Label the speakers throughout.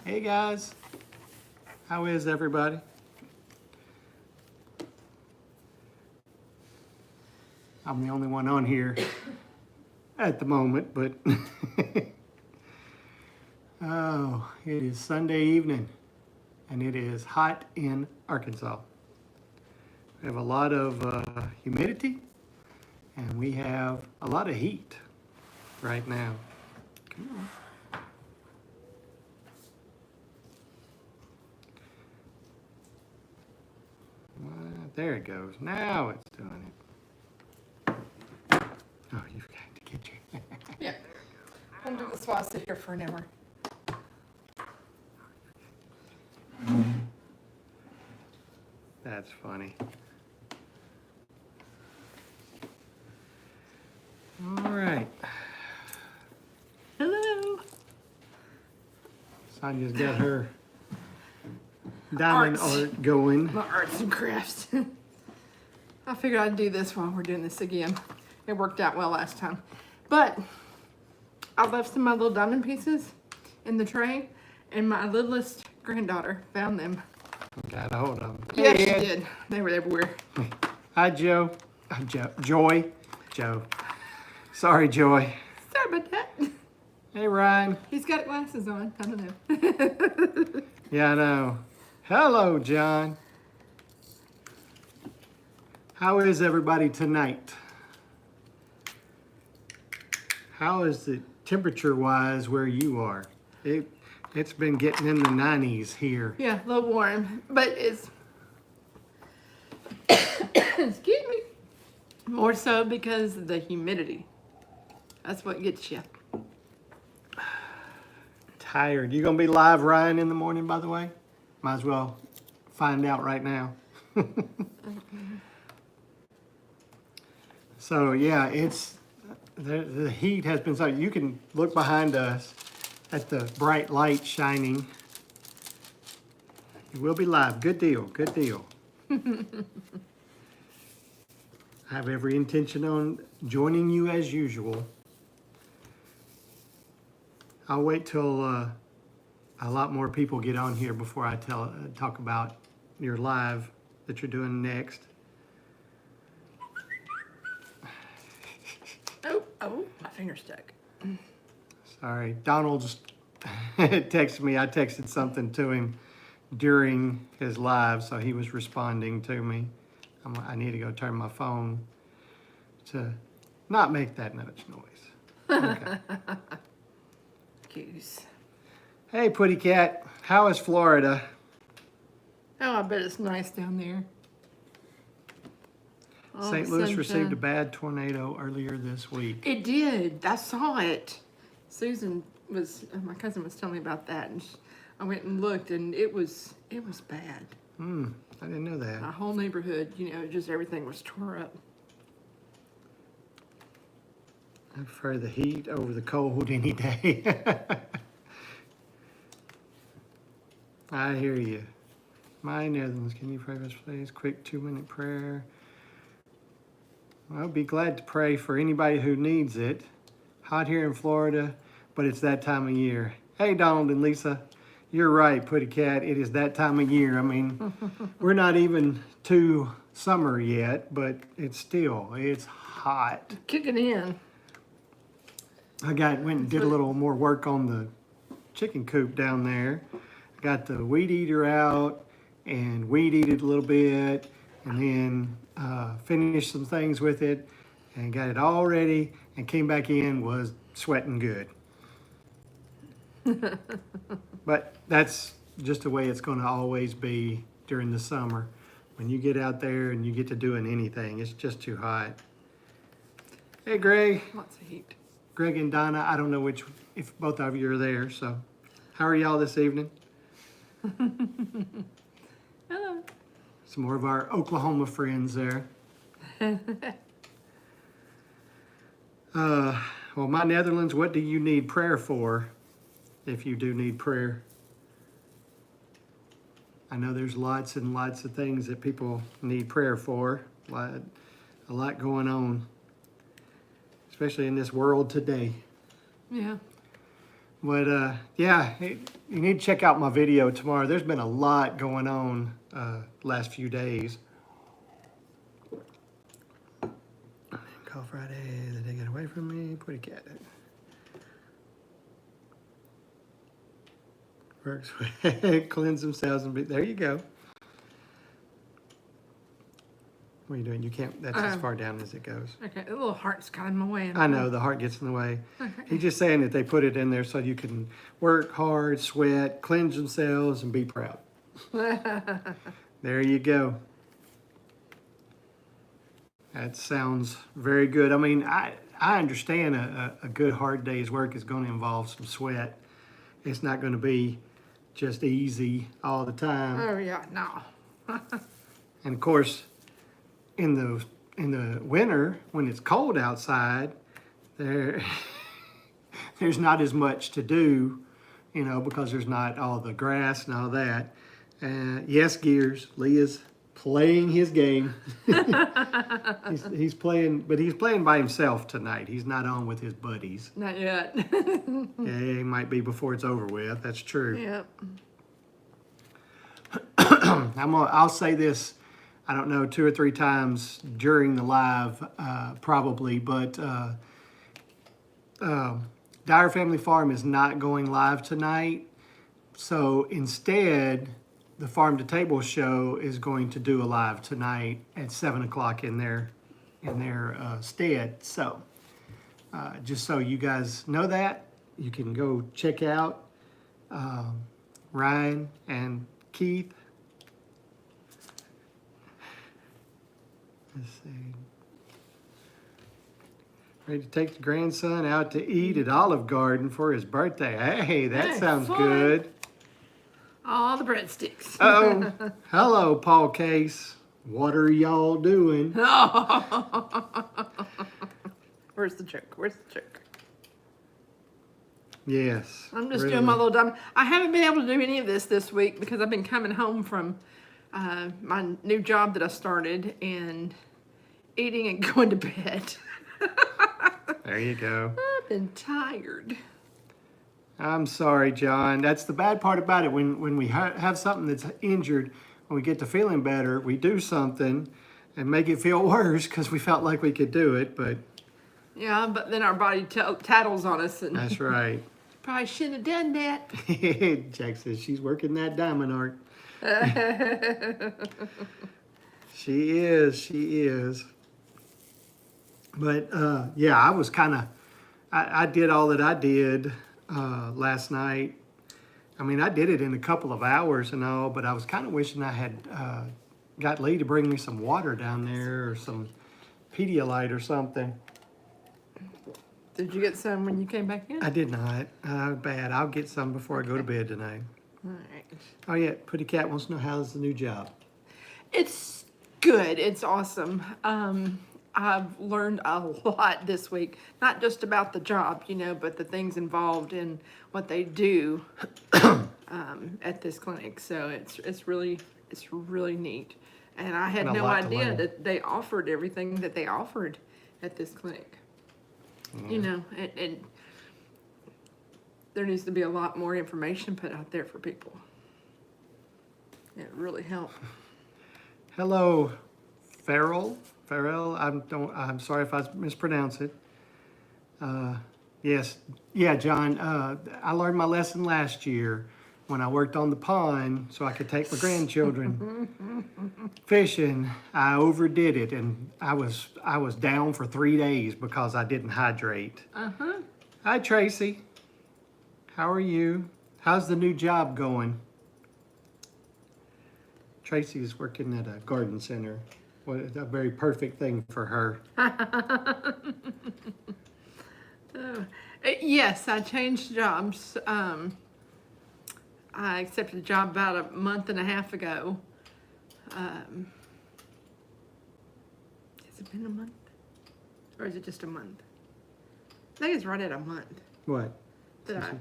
Speaker 1: Hey guys, how is everybody? I'm the only one on here at the moment, but oh, it is Sunday evening and it is hot in Arkansas. We have a lot of humidity and we have a lot of heat right now. Come on. There it goes. Now it's doing it. Oh, you've got to get you.
Speaker 2: Yeah. I'm doing this while I sit here for an hour.
Speaker 1: That's funny. All right.
Speaker 2: Hello.
Speaker 1: Sonia's got her diamond
Speaker 2: Arts.
Speaker 1: art going.
Speaker 2: My arts and crafts. I figured I'd do this while we're doing this again. It worked out well last time. But I left some of my little diamond pieces in the tray, and my littlest granddaughter found them.
Speaker 1: Got a hold of them.
Speaker 2: Yeah, she did. They were everywhere.
Speaker 1: Hi, Joe. Joy. Joe. Sorry, Joy.
Speaker 2: Sorry about that.
Speaker 1: Hey, Ryan.
Speaker 2: He's got glasses on. I don't know.
Speaker 1: Yeah, I know. Hello, John. How is everybody tonight? How is it temperature-wise where you are? It's been getting in the 90s here.
Speaker 2: Yeah, a little warm, but it's excuse me, more so because of the humidity. That's what gets you.
Speaker 1: Tired. You gonna be live, Ryan, in the morning, by the way? Might as well find out right now. So yeah, it's the heat has been so. You can look behind us at the bright light shining. We'll be live. Good deal. Good deal. I have every intention on joining you as usual. I'll wait till a lot more people get on here before I talk about your live that you're doing next.
Speaker 2: Oh, my finger stuck.
Speaker 1: Sorry, Donald just texted me. I texted something to him during his live, so he was responding to me. I need to go turn my phone to not make that much noise. Okay.
Speaker 2: Goose.
Speaker 1: Hey, Putty Cat, how is Florida?
Speaker 2: Oh, I bet it's nice down there. All
Speaker 1: St.
Speaker 2: the
Speaker 1: Louis
Speaker 2: sunshine.
Speaker 1: received a bad tornado earlier this week.
Speaker 2: It did. I saw it. My cousin was telling me about that, and I went and looked, and it was bad.
Speaker 1: I didn't know that.
Speaker 2: My whole neighborhood, just everything was tore up.
Speaker 1: I prefer the heat over the cold any day. I hear you. My Netherlands, can you pray for us, please? Quick 2-minute prayer. I'll be glad to pray for anybody who needs it. Hot here in Florida, but it's that time of year. Hey, Donald and Lisa, you're right, Putty Cat. It is that time of year. I mean, we're not even to summer yet, but it's hot.
Speaker 2: Kicking in.
Speaker 1: I went and did a little more work on the chicken coop down there. Got the weed eater out and weed eated a little bit, and then finished some things with it and got it all ready and came back in, was sweating good. But that's just the way it's going to always be during the summer. When you get out there and you get to doing anything, it's just too hot. Hey, Greg.
Speaker 2: Lots of heat.
Speaker 1: Greg and Donna, I don't know if both of you are there, so how are y'all this evening?
Speaker 2: Hello.
Speaker 1: Some more of our Oklahoma friends there. Well, my Netherlands, what do you need prayer for if you do need prayer? I know there's lots and lots of things that people need prayer for. A lot going on, especially in this world today.
Speaker 2: Yeah.
Speaker 1: But yeah, you need to check out my video tomorrow. There's been a lot going on last few days. Call Friday, the day got away from me. Pretty cat. Works. Cleanse themselves and be. There you go. What are you doing? You can't. That's as far down as it goes.
Speaker 2: Okay, the little heart's kind of in my way.
Speaker 1: I know the heart gets in the way.
Speaker 2: Okay.
Speaker 1: He's just saying that they put it in there so you can work hard, sweat, cleanse themselves, and be proud. There you go. That sounds very good. I mean, I understand a good hard day's work is going to involve some sweat. It's not going to be just easy all the time.
Speaker 2: Oh yeah, no.
Speaker 1: And of course, in the winter when it's cold outside, there's not as much to do, you know, because there's not all the grass and all that. Yes, Gears, Leah's playing his game. he's playing, but he's playing by himself tonight. He's not on with his buddies.
Speaker 2: Not yet.
Speaker 1: Yeah, he might be before it's over with. That's true.
Speaker 2: Yep.
Speaker 1: I'll say this, I don't know, 2 or 3 times during the live, probably, but Dyer Family Farm is not going live tonight. So instead, the Farm to Table show is going to do a live tonight at 7 o'clock in their stead. So just so you guys know that, you can go check out Ryan and Keith. Let's see. Ready to take the grandson out to eat at Olive Garden for his birthday. Hey, that
Speaker 2: Hey,
Speaker 1: sounds
Speaker 2: fun.
Speaker 1: good.
Speaker 2: All the breadsticks.
Speaker 1: Oh, hello, Paul Case. What are y'all doing?
Speaker 2: Where's the joke? Where's the joke?
Speaker 1: Yes.
Speaker 2: I'm just
Speaker 1: really.
Speaker 2: doing my little dumb. I haven't been able to do any of this week because I've been coming home from my new job that I started and eating and going to bed.
Speaker 1: There you go.
Speaker 2: I've been tired.
Speaker 1: I'm sorry, John. That's the bad part about it. When we have something that's injured, when we get to feeling better, we do something and make it feel worse because we felt like we could do it, but
Speaker 2: Yeah, but then our body tattles on us and
Speaker 1: that's right.
Speaker 2: probably shouldn't have done that.
Speaker 1: Jack says she's working that diamond art. She is. But yeah, I was I did all that I did last night. I mean, I did it in a couple of hours and all, but I was kind of wishing I had got Lee to bring me some water down there or some Pedialyte or something.
Speaker 2: Did you get some when you came back in?
Speaker 1: I did not. Bad. I'll get some before I go to bed tonight.
Speaker 2: All right.
Speaker 1: Oh yeah, Pretty Cat wants to know how's the new job.
Speaker 2: It's good. It's awesome. I've learned a lot this week, not just about the job, you know, but the things involved in what they do at this clinic. So it's really neat. And I had
Speaker 1: And a
Speaker 2: no
Speaker 1: lot to
Speaker 2: idea
Speaker 1: learn.
Speaker 2: that they offered everything that they offered at this clinic. You know, and there needs to be a lot more information put out there for people. It really helped.
Speaker 1: Hello, Farrell. I'm sorry if I mispronounce it. Yes, yeah, John. I learned my lesson last year when I worked on the pond, so I could take my grandchildren fishing. I overdid it, and I was down for 3 days because I didn't hydrate. Hi, Tracy. How are you? How's the new job going? Tracy is working at a garden center. What a very perfect thing for her.
Speaker 2: Yes, I changed jobs. I accepted a job about a month and a half ago. Has it been a month? Or is it just a month? I think it's right at a month
Speaker 1: What?
Speaker 2: that I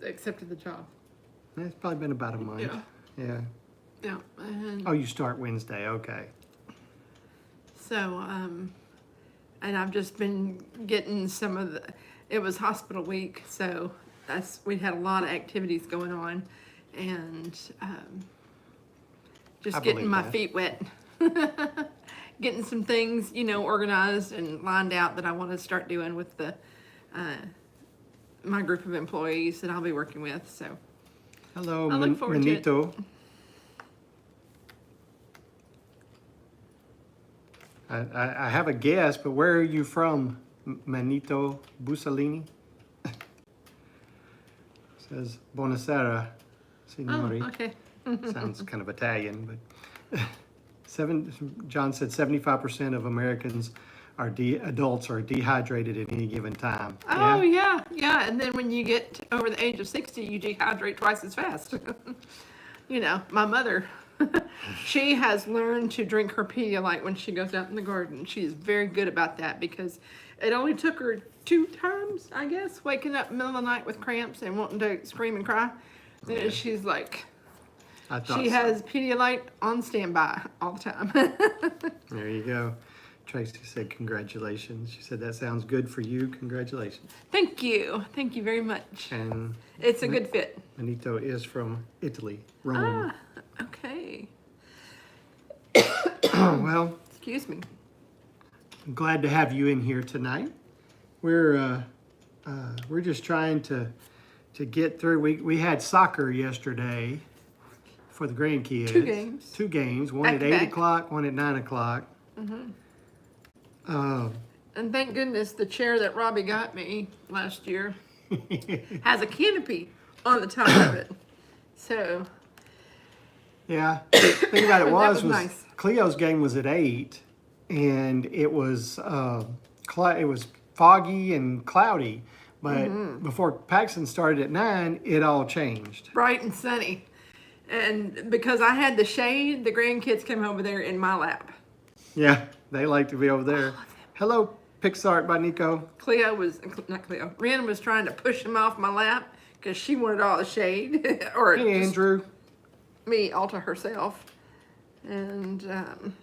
Speaker 2: accepted the job.
Speaker 1: It's probably been about a month.
Speaker 2: Yeah.
Speaker 1: Yeah.
Speaker 2: Yeah. And
Speaker 1: Oh, you start Wednesday. Okay.
Speaker 2: so, and I've just been getting some of the, it was hospital week, so we had a lot of activities going on, and just
Speaker 1: I
Speaker 2: getting
Speaker 1: believe
Speaker 2: my
Speaker 1: that.
Speaker 2: feet wet, getting some things, organized and lined out that I want to start doing with the my group of employees that I'll be working with. So
Speaker 1: Hello,
Speaker 2: I look forward to it.
Speaker 1: Manito. I have a guess, but where are you from, Manito Bussolini? Says Buonasera, signori.
Speaker 2: Oh, okay.
Speaker 1: Sounds kind of Italian, but John said 75% of Americans adults are dehydrated at any given time.
Speaker 2: Oh yeah. And then when you get over the age of 60, you dehydrate twice as fast. My mother, she has learned to drink her Pedialyte when she goes out in the garden. She is very good about that because it only took her 2 times, I guess, waking up in the middle of the night with cramps and wanting to scream and cry.
Speaker 1: Yeah.
Speaker 2: And she's like,
Speaker 1: I thought
Speaker 2: she
Speaker 1: so.
Speaker 2: has Pedialyte on standby all the time.
Speaker 1: There you go. Tracy said congratulations. She said that sounds good for you. Congratulations.
Speaker 2: Thank you very much.
Speaker 1: And
Speaker 2: It's a good fit.
Speaker 1: Manito is from Italy, Rome.
Speaker 2: Okay.
Speaker 1: Well,
Speaker 2: Excuse me.
Speaker 1: I'm glad to have you in here tonight. We're just trying to get through. We had soccer yesterday for the grandkids.
Speaker 2: 2 games.
Speaker 1: 2 games. One
Speaker 2: Back
Speaker 1: at
Speaker 2: to
Speaker 1: 8
Speaker 2: back.
Speaker 1: o'clock, one at 9 o'clock.
Speaker 2: And thank goodness the chair that Robbie got me last year has a canopy on the top of it. So,
Speaker 1: Yeah. The thing about it
Speaker 2: That
Speaker 1: was
Speaker 2: was nice.
Speaker 1: Cleo's game was at 8, and it was foggy and cloudy. But before Paxton started at 9, it all changed.
Speaker 2: bright and sunny. And because I had the shade, the grandkids came over there in my lap.
Speaker 1: Yeah, they like to be over there. Hello, Pixart by Nico.
Speaker 2: Ren was trying to push him off my lap because she wanted all the shade. Or
Speaker 1: Hey,
Speaker 2: just
Speaker 1: Andrew.
Speaker 2: me all to herself. And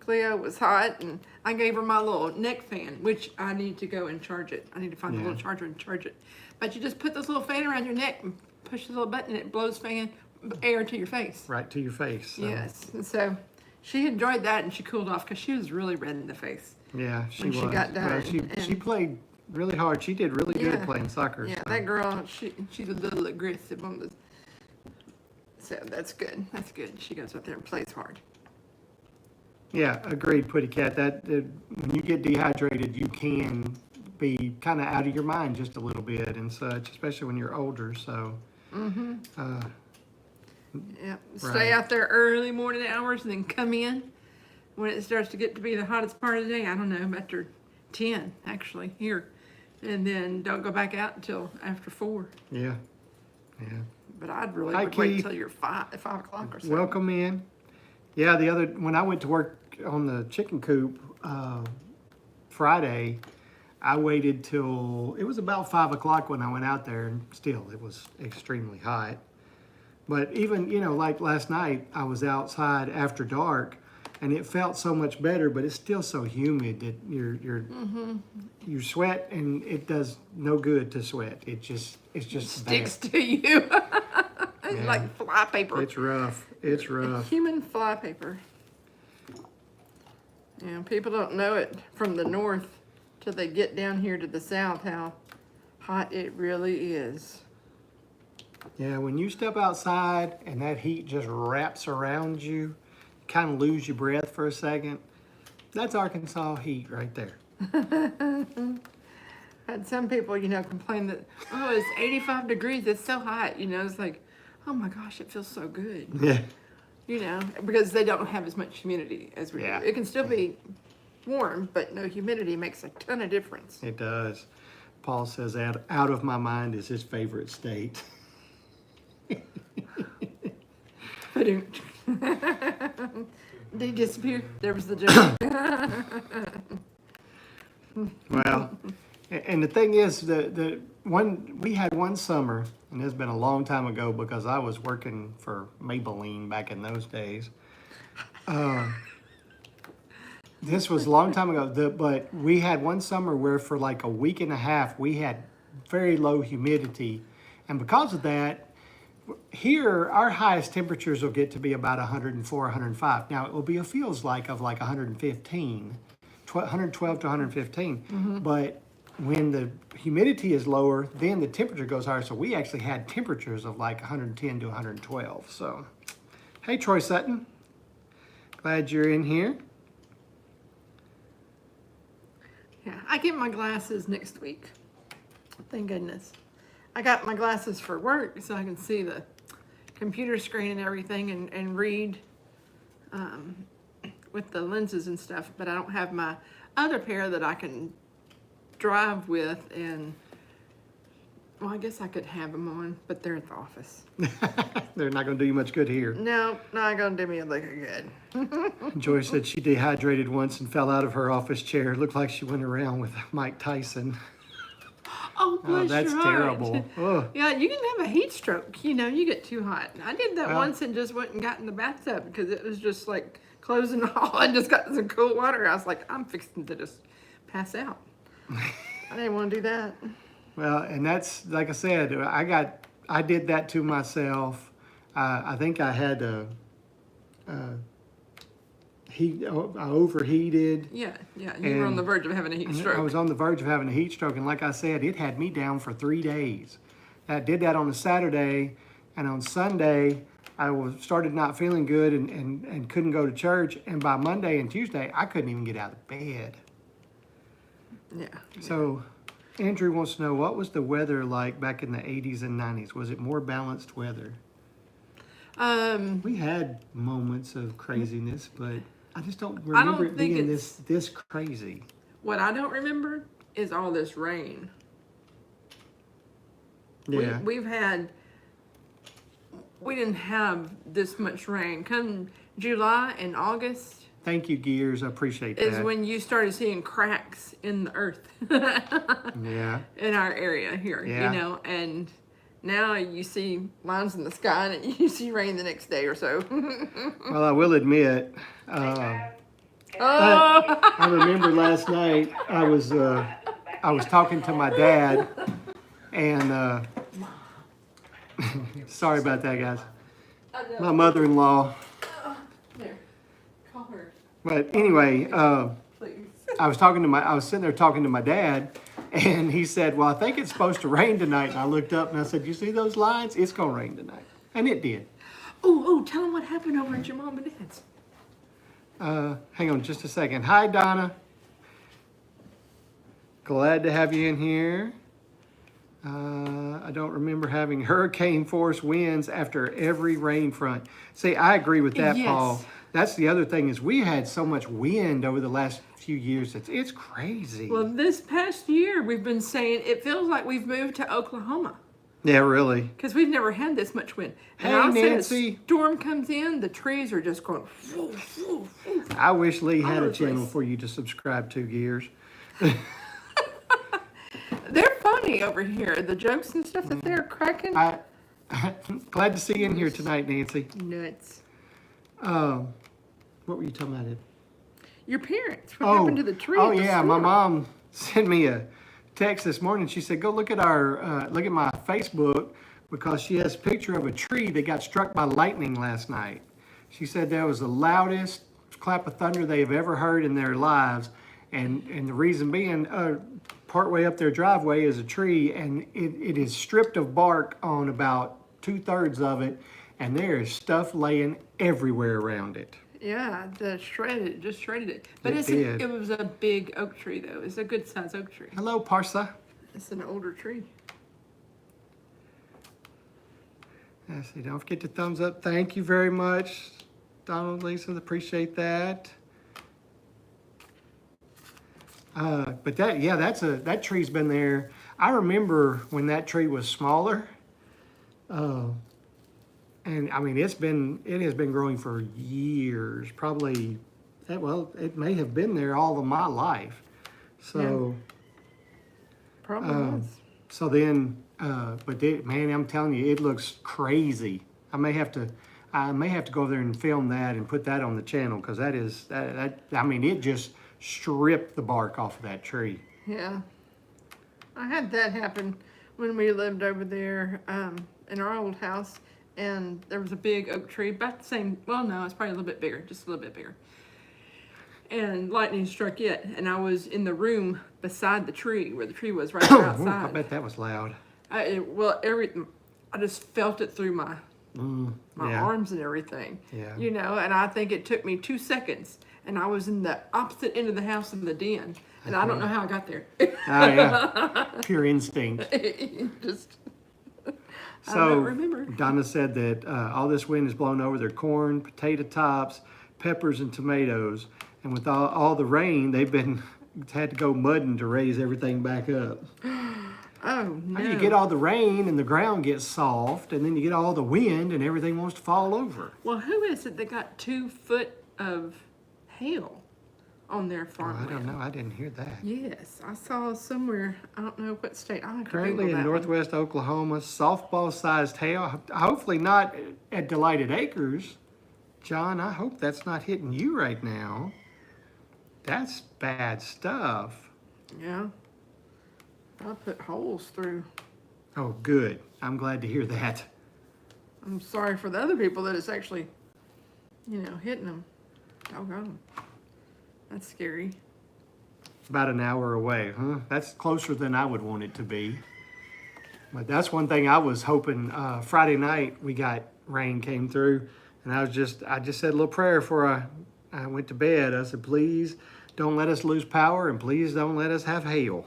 Speaker 2: Cleo was hot, and I gave her my little neck fan, which I need to go and charge it. I need to find a
Speaker 1: Yeah.
Speaker 2: little charger and charge it. But you just put this little fan around your neck and push the little button, and it blows air to your face.
Speaker 1: Right to your face. So,
Speaker 2: Yes. And so she enjoyed that, and she cooled off because she was really red in the face.
Speaker 1: Yeah, she
Speaker 2: When
Speaker 1: was.
Speaker 2: she got
Speaker 1: Well,
Speaker 2: done,
Speaker 1: she
Speaker 2: and-
Speaker 1: played really hard. She did really good
Speaker 2: Yeah.
Speaker 1: playing soccer.
Speaker 2: Yeah,
Speaker 1: so.
Speaker 2: that girl, she's a little aggressive on the. So that's good. That's good. She goes out there and plays hard.
Speaker 1: Yeah, agreed, Putty Cat. When you get dehydrated, you can be kind of out of your mind just a little bit and such, especially when you're older. So,
Speaker 2: Yeah.
Speaker 1: Right.
Speaker 2: Stay out there early morning hours and then come in when it starts to get to be the hottest part of the day. I don't know, after 10 actually here. And then don't go back out until after 4.
Speaker 1: yeah.
Speaker 2: But I'd really
Speaker 1: Hi,
Speaker 2: would wait
Speaker 1: Keith.
Speaker 2: until you're 5 o'clock or so.
Speaker 1: Welcome in. Yeah, when I went to work on the chicken coop Friday, I waited till it was about 5 o'clock when I went out there, and still it was extremely hot. But even, like last night, I was outside after dark, and it felt so much better, but it's still so humid that you sweat, and it does no good to sweat. It's just
Speaker 2: Sticks
Speaker 1: bad.
Speaker 2: to you.
Speaker 1: Yeah.
Speaker 2: Like fly paper.
Speaker 1: It's rough. It's rough.
Speaker 2: Human fly paper. Yeah, people don't know it from the north till they get down here to the south how hot it really is.
Speaker 1: Yeah, when you step outside and that heat just wraps around you, kind of lose your breath for a second. That's Arkansas heat right there.
Speaker 2: Had some people, complain that, oh, it's 85 degrees, it's so hot, it's like, oh my gosh, it feels so good,
Speaker 1: Yeah.
Speaker 2: because they don't have as much humidity as we
Speaker 1: Yeah.
Speaker 2: do. It can still be warm, but no humidity makes a ton of difference.
Speaker 1: It does. Paul says out of my mind is his favorite state.
Speaker 2: Did he disappear? There was the joke.
Speaker 1: Well, and the thing is, we had one summer, and it's been a long time ago because I was working for Maybelline back in those days. This was a long time ago, but we had one summer where for like a week and a half we had very low humidity. And because of that, here, our highest temperatures will get to be about 104, 105. Now, it will be a feels like of like 115, 112 to 115. But when the humidity is lower, then the temperature goes higher. So we actually had temperatures of like 110 to 112. So, hey, Troy Sutton. Glad you're in here.
Speaker 2: Yeah, I get my glasses next week. Thank goodness. I got my glasses for work so I can see the computer screen and everything and read with the lenses and stuff, but I don't have my other pair that I can drive with, and well, I guess I could have them on, but they're at the office.
Speaker 1: They're not going to do you much good here.
Speaker 2: No, not gonna do me a lick of good.
Speaker 1: Joy said she dehydrated once and fell out of her office chair. Looked like she went around with Mike Tyson.
Speaker 2: Oh, bless
Speaker 1: that's
Speaker 2: your heart.
Speaker 1: terrible. Ugh.
Speaker 2: Yeah, you can have a heat stroke. You know, you get too hot. I did that
Speaker 1: Well-
Speaker 2: once and just went and got in the bathtub because it was just like closing all. I just got some cool water. I was like, I'm fixing to just pass out. I didn't want to do that.
Speaker 1: Well, and that's, like I said, I did that to myself. I think I had I overheated.
Speaker 2: Yeah, you were on
Speaker 1: And-
Speaker 2: the verge of having a heat stroke.
Speaker 1: I was on the verge of having a heat stroke, and like I said, it had me down for 3 days. I did that on a Saturday, and on Sunday, started not feeling good and couldn't go to church. And by Monday and Tuesday, I couldn't even get out of bed.
Speaker 2: Yeah.
Speaker 1: So, Andrew wants to know, what was the weather like back in the 80s and 90s? Was it more balanced weather? We had moments of craziness, but I just don't remember it
Speaker 2: think
Speaker 1: being
Speaker 2: it's-
Speaker 1: this crazy.
Speaker 2: What I don't remember is all this rain.
Speaker 1: Yeah.
Speaker 2: We didn't have this much rain. Come July and August
Speaker 1: Thank you, Gears. I appreciate that.
Speaker 2: is when you started seeing cracks in the earth
Speaker 1: Yeah.
Speaker 2: in our area here,
Speaker 1: Yeah.
Speaker 2: you know, and now you see lines in the sky and you see rain the next day or so.
Speaker 1: Well, I will admit,
Speaker 2: Oh,
Speaker 1: I remember last night I was talking to my dad, and sorry about that, guys. My mother-in-law.
Speaker 2: there, call her,
Speaker 1: But anyway,
Speaker 2: please.
Speaker 1: I was sitting there talking to my dad, and he said, "Well, I think it's supposed to rain tonight." And I looked up and I said, "You see those lines? It's gonna rain tonight," and it did.
Speaker 2: Oh, tell them what happened over at your mom and dad's.
Speaker 1: Hang on just a second. Hi, Donna. Glad to have you in here. I don't remember having hurricane force winds after every rain front. See, I agree with that,
Speaker 2: Yes.
Speaker 1: Paul. That's the other thing, is we had so much wind over the last few years. It's crazy.
Speaker 2: Well, this past year we've been saying it feels like we've moved to Oklahoma.
Speaker 1: Yeah, really.
Speaker 2: Because we've never had this much wind. And
Speaker 1: Hey,
Speaker 2: I'll say
Speaker 1: Nancy.
Speaker 2: a storm comes in, the trees are just going. Whoo, whoo, whoo.
Speaker 1: I wish Lee had
Speaker 2: All
Speaker 1: a
Speaker 2: over the
Speaker 1: channel
Speaker 2: place.
Speaker 1: for you to subscribe to, Gears.
Speaker 2: They're funny over here. The jokes and stuff that they're cracking.
Speaker 1: Glad to see you in here tonight, Nancy.
Speaker 2: Nuts.
Speaker 1: What were you talking about? Ed?
Speaker 2: Your parents. What happened to the tree?
Speaker 1: Oh
Speaker 2: at the
Speaker 1: yeah, my
Speaker 2: storm?
Speaker 1: mom sent me a text this morning. She said, "Go look at my Facebook, because she has a picture of a tree that got struck by lightning last night." She said that was the loudest clap of thunder they have ever heard in their lives, and the reason being, partway up their driveway is a tree, and it is stripped of bark on about 2/3 of it, and there is stuff laying everywhere around it.
Speaker 2: Yeah, just shredded it. But
Speaker 1: It did.
Speaker 2: it was a big oak tree, though. It's a good size oak tree.
Speaker 1: Hello, Parsa.
Speaker 2: It's an older tree.
Speaker 1: I see. Don't forget to thumbs up. Thank you very much, Donald, Lisa. Appreciate that. But that tree's been there. I remember when that tree was smaller. And I mean, it has been growing for years. Probably, it may have been there all of my life. So.
Speaker 2: Probably was.
Speaker 1: So then, man, I'm telling you, it looks crazy. I may have to go over there and film that and put that on the channel, because I mean, it just stripped the bark off of that tree.
Speaker 2: Yeah. I had that happen when we lived over there in our old house, and there was a big oak tree, about the same. Well, no, it's probably a little bit bigger, just a little bit bigger. And lightning struck it, and I was in the room beside the tree where the tree was, right there
Speaker 1: Ooh, I
Speaker 2: outside.
Speaker 1: bet that was loud.
Speaker 2: I just felt it through my
Speaker 1: Yeah.
Speaker 2: arms and everything.
Speaker 1: Yeah.
Speaker 2: You know, and I think it took me 2 seconds, and I was in the opposite end of the house in the den, and I don't know how I got there.
Speaker 1: Oh, yeah. Pure instinct.
Speaker 2: Just. I
Speaker 1: So,
Speaker 2: don't remember.
Speaker 1: Donna said that all this wind has blown over their corn, potato tops, peppers, and tomatoes. And with all the rain, they've had to go mudding to raise everything back up.
Speaker 2: Oh no!
Speaker 1: You get all the rain and the ground gets soft, and then you get all the wind and everything wants to fall over.
Speaker 2: Well, who is it that got 2 foot of hail on their
Speaker 1: Oh,
Speaker 2: farmland?
Speaker 1: I don't know. I didn't hear that.
Speaker 2: Yes, I saw somewhere. I don't know what state. I have to
Speaker 1: Currently
Speaker 2: Google
Speaker 1: in
Speaker 2: that one.
Speaker 1: northwest Oklahoma, softball-sized hail. Hopefully not at Delighted Acres. John, I hope that's not hitting you right now. That's bad stuff.
Speaker 2: Yeah. I put holes through.
Speaker 1: Oh, good. I'm glad to hear that.
Speaker 2: I'm sorry for the other people that it's actually, hitting them. Doggone. That's scary.
Speaker 1: About an hour away, huh? That's closer than I would want it to be. But that's one thing I was hoping. Friday night we got rain came through, and I just said a little prayer before I went to bed. I said, please don't let us lose power, and please don't let us have hail.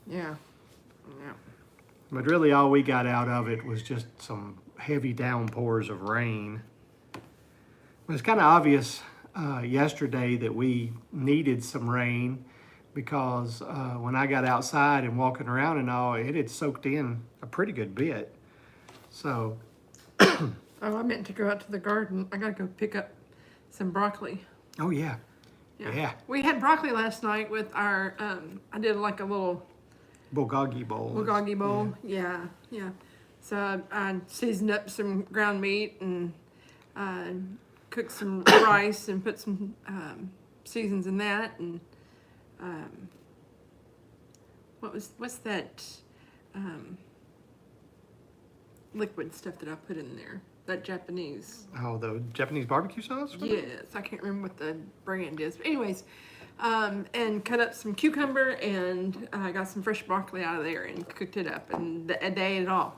Speaker 2: Yeah. Yeah.
Speaker 1: But really, all we got out of it was just some heavy downpours of rain. It was kind of obvious yesterday that we needed some rain because when I got outside and walking around and all, it had soaked in a pretty good bit. So,
Speaker 2: Oh, I meant to go out to the garden. I gotta go pick up some broccoli.
Speaker 1: oh yeah. Yeah.
Speaker 2: We had broccoli last night with our. I did like a little
Speaker 1: Bulgogi bowl.
Speaker 2: bulgogi bowl. Yeah. So I seasoned up some ground meat and cooked some rice and put some seasons in that, and what's that liquid stuff that I put in there? That Japanese.
Speaker 1: Oh, the Japanese barbecue sauce?
Speaker 2: Yes, I can't remember what the brand is. But anyways, and cut up some cucumber and got some fresh broccoli out of there and cooked it up. And a day it all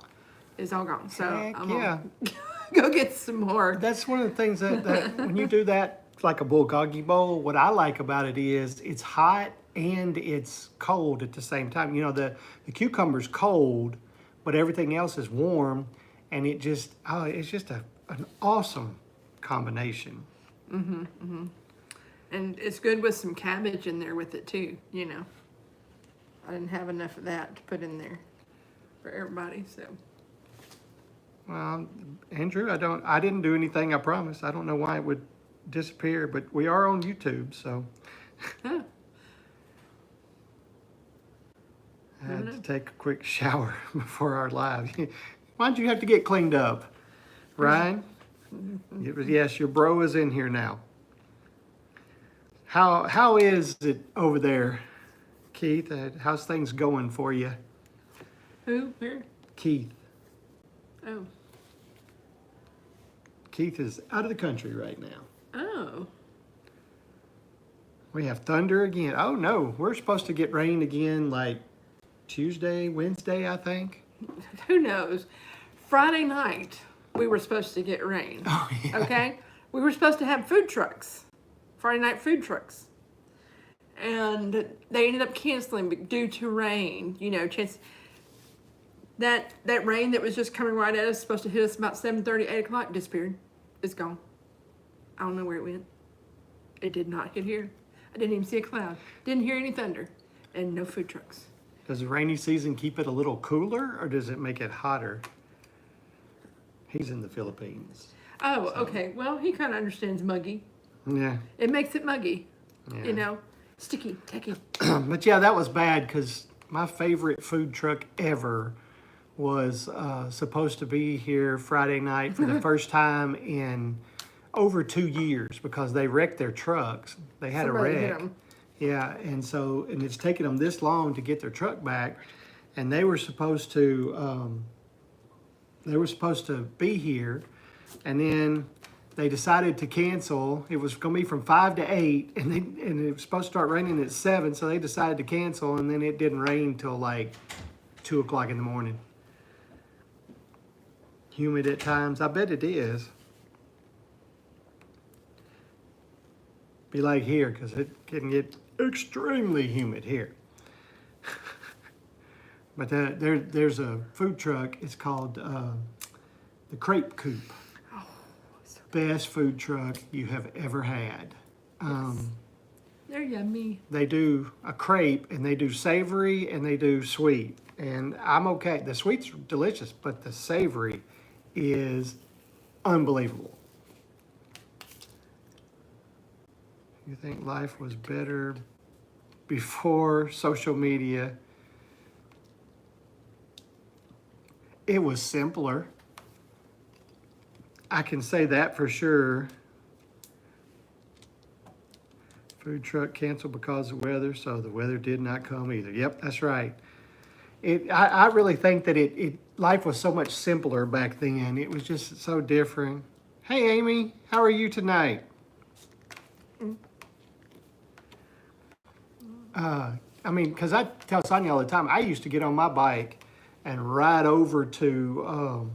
Speaker 2: is all gone. So
Speaker 1: Heck
Speaker 2: I'm
Speaker 1: yeah.
Speaker 2: gonna go get some more.
Speaker 1: That's one of the things that when you do that, like a bulgogi bowl, what I like about it is it's hot and it's cold at the same time. You know, the cucumber's cold, but everything else is warm, and it's just an awesome combination.
Speaker 2: And it's good with some cabbage in there with it too, I didn't have enough of that to put in there for everybody, so.
Speaker 1: Well, Andrew, I didn't do anything, I promise. I don't know why it would disappear, but we are on YouTube, so.
Speaker 2: Huh.
Speaker 1: I had to take a quick shower before our live. Why'd you have to get cleaned up, Ryan? Yes, your bro is in here now. How is it over there, Keith? How's things going for you?
Speaker 2: Who? Where?
Speaker 1: Keith.
Speaker 2: Oh.
Speaker 1: Keith is out of the country right now.
Speaker 2: Oh.
Speaker 1: We have thunder again. Oh no, we're supposed to get rain again like Tuesday, Wednesday, I think.
Speaker 2: Who knows? Friday night, we were supposed to get rain.
Speaker 1: Oh, yeah.
Speaker 2: Okay? We were supposed to have food trucks. Friday night food trucks. And they ended up canceling due to rain. Chance that rain that was just coming right at us, supposed to hit us about 7:30, 8 o'clock, disappeared. It's gone. I don't know where it went. It did not hit here. I didn't even see a cloud. Didn't hear any thunder. And no food trucks.
Speaker 1: Does the rainy season keep it a little cooler or does it make it hotter? He's in the Philippines.
Speaker 2: Oh, okay. Well, he kind of understands muggy.
Speaker 1: Yeah.
Speaker 2: It makes it muggy.
Speaker 1: Yeah.
Speaker 2: Sticky, tacky.
Speaker 1: But yeah, that was bad because my favorite food truck ever was supposed to be here Friday night for the first time in over 2 years because they wrecked their trucks. They had
Speaker 2: Somebody
Speaker 1: a
Speaker 2: hit
Speaker 1: wreck.
Speaker 2: 'em.
Speaker 1: Yeah, and it's taken them this long to get their truck back. and they were supposed to be here, and then they decided to cancel. It was going to be from 5 to 8, and it was supposed to start raining at 7, so they decided to cancel, and then it didn't rain till like 2 o'clock in the morning. Humid at times. I bet it is. Be like here, because it can get extremely humid here. But there's a food truck. It's called the Crepe Coop.
Speaker 2: Oh, so
Speaker 1: Best food truck you have ever had.
Speaker 2: they're yummy.
Speaker 1: They do a crepe, and they do savory, and they do sweet. And I'm okay. The sweet's delicious, but the savory is unbelievable. You think life was better before social media? It was simpler. I can say that for sure. Food truck canceled because of weather, so the weather did not come either. Yep, that's right. I really think that life was so much simpler back then. It was just so different. Hey, Amy, how are you tonight? I mean, because I tell Sonia all the time, I used to get on my bike and ride over to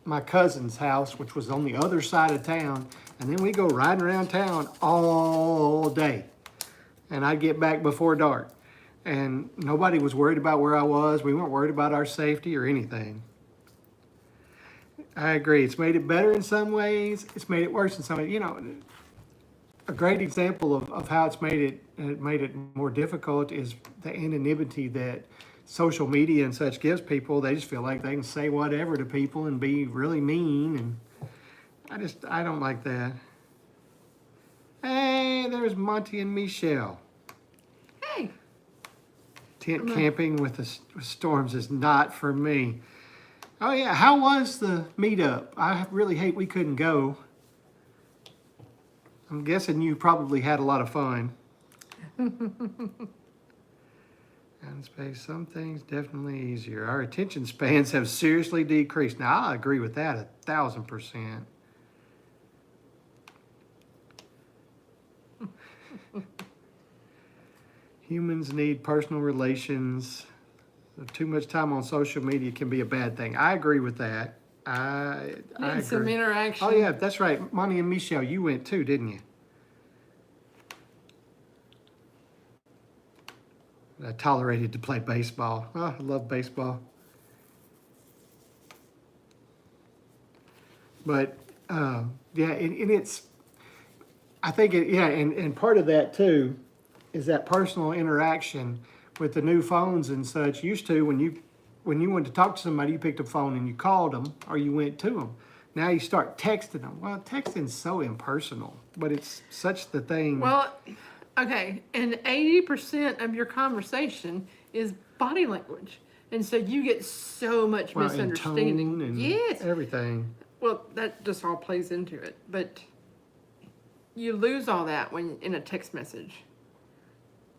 Speaker 1: my cousin's house, which was on the other side of town, and then we go riding around town all day. And I'd get back before dark. And nobody was worried about where I was. We weren't worried about our safety or anything. I agree. It's made it better in some ways. It's made it worse in some ways. You know, a great example of how it's made it more difficult is the anonymity that social media and such gives people. They just feel like they can say whatever to people and be really mean. And I don't like that. Hey, there's Monty and Michelle.
Speaker 2: Hey.
Speaker 1: Tent camping with storms is not for me. Oh yeah, how was the meetup? I really hate we couldn't go. I'm guessing you probably had a lot of fun. And space, some things definitely easier. Our attention spans have seriously decreased. Now I agree with that 1,000%. Humans need personal relations. Too much time on social media can be a bad thing. I agree with that. I
Speaker 2: Need some
Speaker 1: agree.
Speaker 2: interaction.
Speaker 1: Oh yeah, that's right. Monty and Michelle, you went too, didn't you? I tolerated to play baseball. Oh, I love baseball. But yeah, and it's. I think and part of that too is that personal interaction with the new phones and such. Used to when you wanted to talk to somebody, you picked up the phone and you called them or you went to them. Now you start texting them. Well, texting's so impersonal, but it's such the thing.
Speaker 2: Well, okay, and 80% of your conversation is body language. And so you get so much
Speaker 1: Well, and
Speaker 2: misunderstanding.
Speaker 1: tone and
Speaker 2: Yes.
Speaker 1: everything.
Speaker 2: Well, that just all plays into it. But you lose all that when in a text message.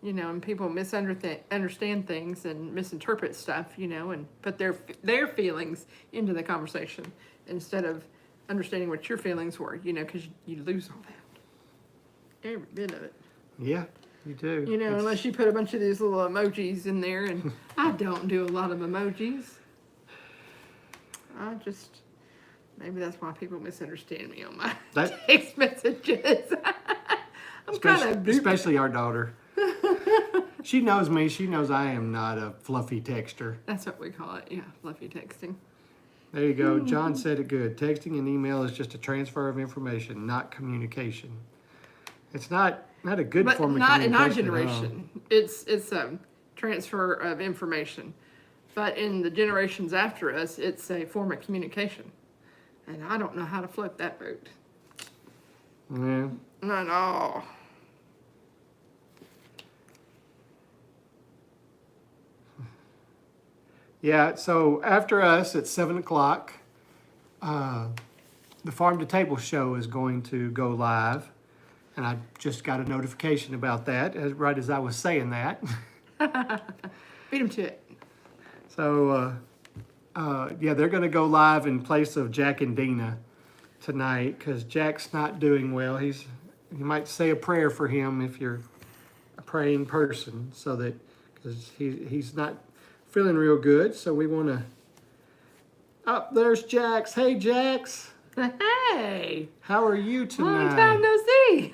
Speaker 2: You know, and people misunderstand things and misinterpret stuff, you know, and put their feelings into the conversation instead of understanding what your feelings were, you know, because you lose all that. Every bit of it.
Speaker 1: Yeah, you do.
Speaker 2: You know,
Speaker 1: It's-
Speaker 2: unless you put a bunch of these little emojis in there, and I don't do a lot of emojis. Maybe that's why people misunderstand me on my
Speaker 1: That-
Speaker 2: text messages. I'm kind of
Speaker 1: especially our daughter. She knows me. She knows I am not a fluffy texter.
Speaker 2: That's what we call it, yeah, fluffy texting.
Speaker 1: There you go. John said it good. Texting and email is just a transfer of information, not communication. It's not a good
Speaker 2: But
Speaker 1: form of
Speaker 2: not in our
Speaker 1: communication. at all.
Speaker 2: generation. It's a transfer of information. But in the generations after us, it's a form of communication. And I don't know how to float that boat.
Speaker 1: Yeah.
Speaker 2: Not at all.
Speaker 1: Yeah, so after us at 7 o'clock, the Farm to Table show is going to go live. And I just got a notification about that right as I was saying that.
Speaker 2: Beat him to it.
Speaker 1: So, yeah, they're going to go live in place of Jack and Dina tonight because Jack's not doing well. You might say a prayer for him if you're a praying person, so that because he's not feeling real good. So we want to. Oh, there's Jax. Hey, Jax.
Speaker 2: Hey.
Speaker 1: How are you tonight?
Speaker 2: Long time no see.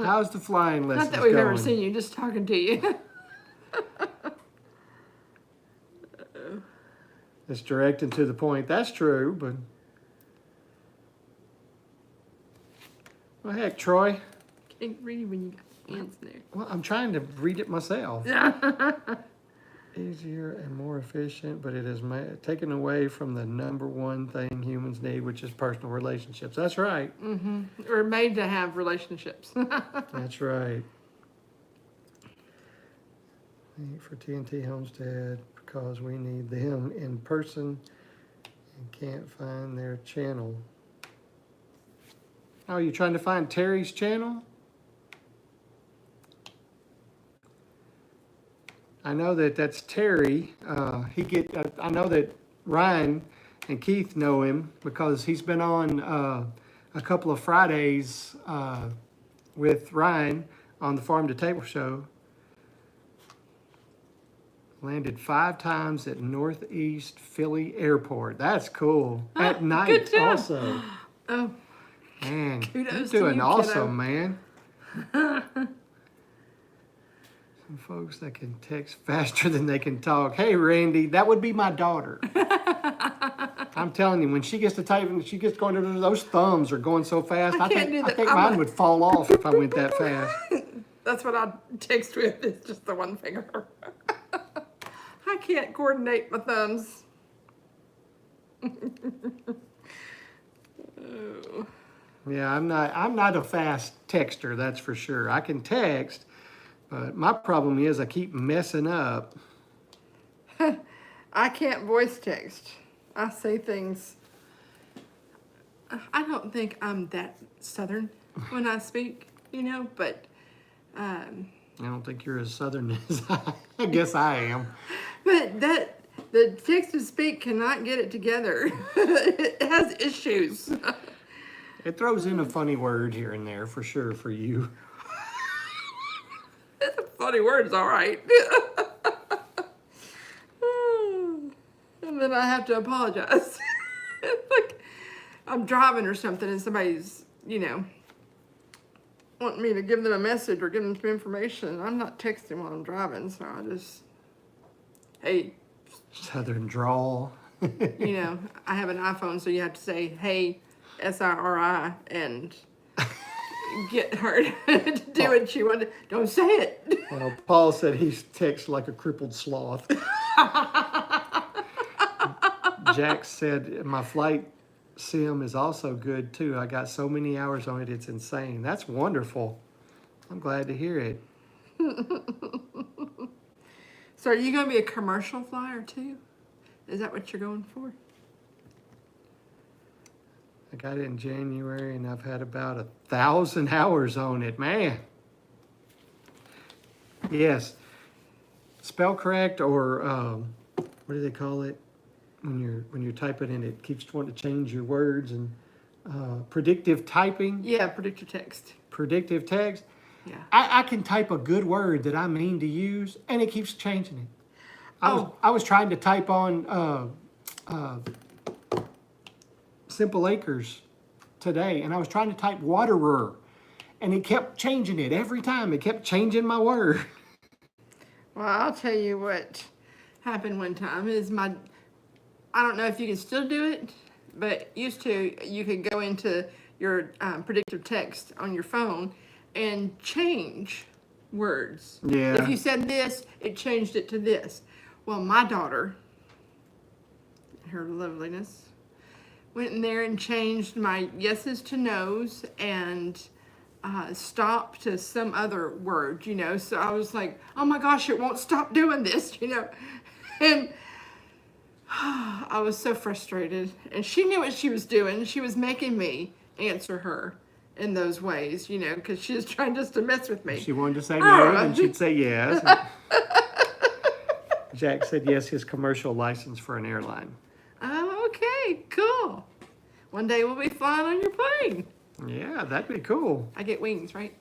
Speaker 1: How's the flying lessons
Speaker 2: Not that we've
Speaker 1: going?
Speaker 2: ever seen you, just talking to you.
Speaker 1: It's direct and to the point. That's true, but well, heck, Troy.
Speaker 2: Can't read when you got hands there.
Speaker 1: Well, I'm trying to read it myself. Easier and more efficient, but it is taken away from the number one thing humans need, which is personal relationships. That's right.
Speaker 2: Mm-hmm. We're made to have relationships.
Speaker 1: That's right. For TNT Homestead, because we need them in person and can't find their channel. Oh, you trying to find Terry's channel? I know that's Terry. I know that Ryan and Keith know him because he's been on a couple of Fridays with Ryan on the Farm to Table show. Landed 5 times at Northeast Philly Airport. That's cool. At night
Speaker 2: good job.
Speaker 1: also.
Speaker 2: Oh,
Speaker 1: Man,
Speaker 2: kudos
Speaker 1: you're
Speaker 2: to
Speaker 1: doing
Speaker 2: you,
Speaker 1: awesome,
Speaker 2: kiddo.
Speaker 1: man. Some folks that can text faster than they can talk. Hey, Randy, that would be my daughter. I'm telling you, when she gets to typing, she gets going to those thumbs are going so fast. I
Speaker 2: can't do that.
Speaker 1: think mine would fall off if I went that fast.
Speaker 2: that's what I text with. It's just the one finger. I can't coordinate my thumbs. Oh.
Speaker 1: Yeah, I'm not a fast texter, that's for sure. I can text, but my problem is I keep messing up.
Speaker 2: I can't voice text. I say things. I don't think I'm that Southern when I speak, but
Speaker 1: I don't think you're as Southern as I guess I am.
Speaker 2: but the text to speak cannot get it together. It has issues.
Speaker 1: It throws in a funny word here and there for sure for you.
Speaker 2: It's a funny word, it's all right. And then I have to apologize. Like I'm driving or something and somebody's, wanting me to give them a message or give them some information. I'm not texting while I'm driving, so I just, hey,
Speaker 1: Southern drawl.
Speaker 2: I have an iPhone, so you have to say, hey, SIRI, and get her to do what she wanted. Don't say it.
Speaker 1: Well, Paul said he texts like a crippled sloth. Jack said my flight sim is also good too. I got so many hours on it, it's insane. That's wonderful. I'm glad to hear it.
Speaker 2: So are you going to be a commercial flyer too? Is that what you're going for?
Speaker 1: I got it in January and I've had about 1,000 hours on it, man. Yes. Spell correct or what do they call it? When you're typing and it keeps wanting to change your words and predictive typing.
Speaker 2: Yeah, predictive text.
Speaker 1: Predictive text.
Speaker 2: Yeah.
Speaker 1: I can type a good word that I mean to use and it keeps changing it. I was trying to type on Simple Acres today and I was trying to type waterer and it kept changing it every time. It kept changing my word.
Speaker 2: Well, I'll tell you what happened one time is I don't know if you can still do it, but used to, you could go into your predictive text on your phone and change words.
Speaker 1: Yeah.
Speaker 2: If you said this, it changed it to this. Well, my daughter, her loveliness, went in there and changed my yeses to nos and stop to some other word, So I was like, oh my gosh, it won't stop doing this, And I was so frustrated. And she knew what she was doing. She was making me answer her in those ways, because she was trying just to mess with me.
Speaker 1: She wanted to say no and she'd say yes. Jack said yes, his commercial license for an airline.
Speaker 2: Oh, okay, cool. One day we'll be flying on your plane.
Speaker 1: Yeah, that'd be cool.
Speaker 2: I get wings, right?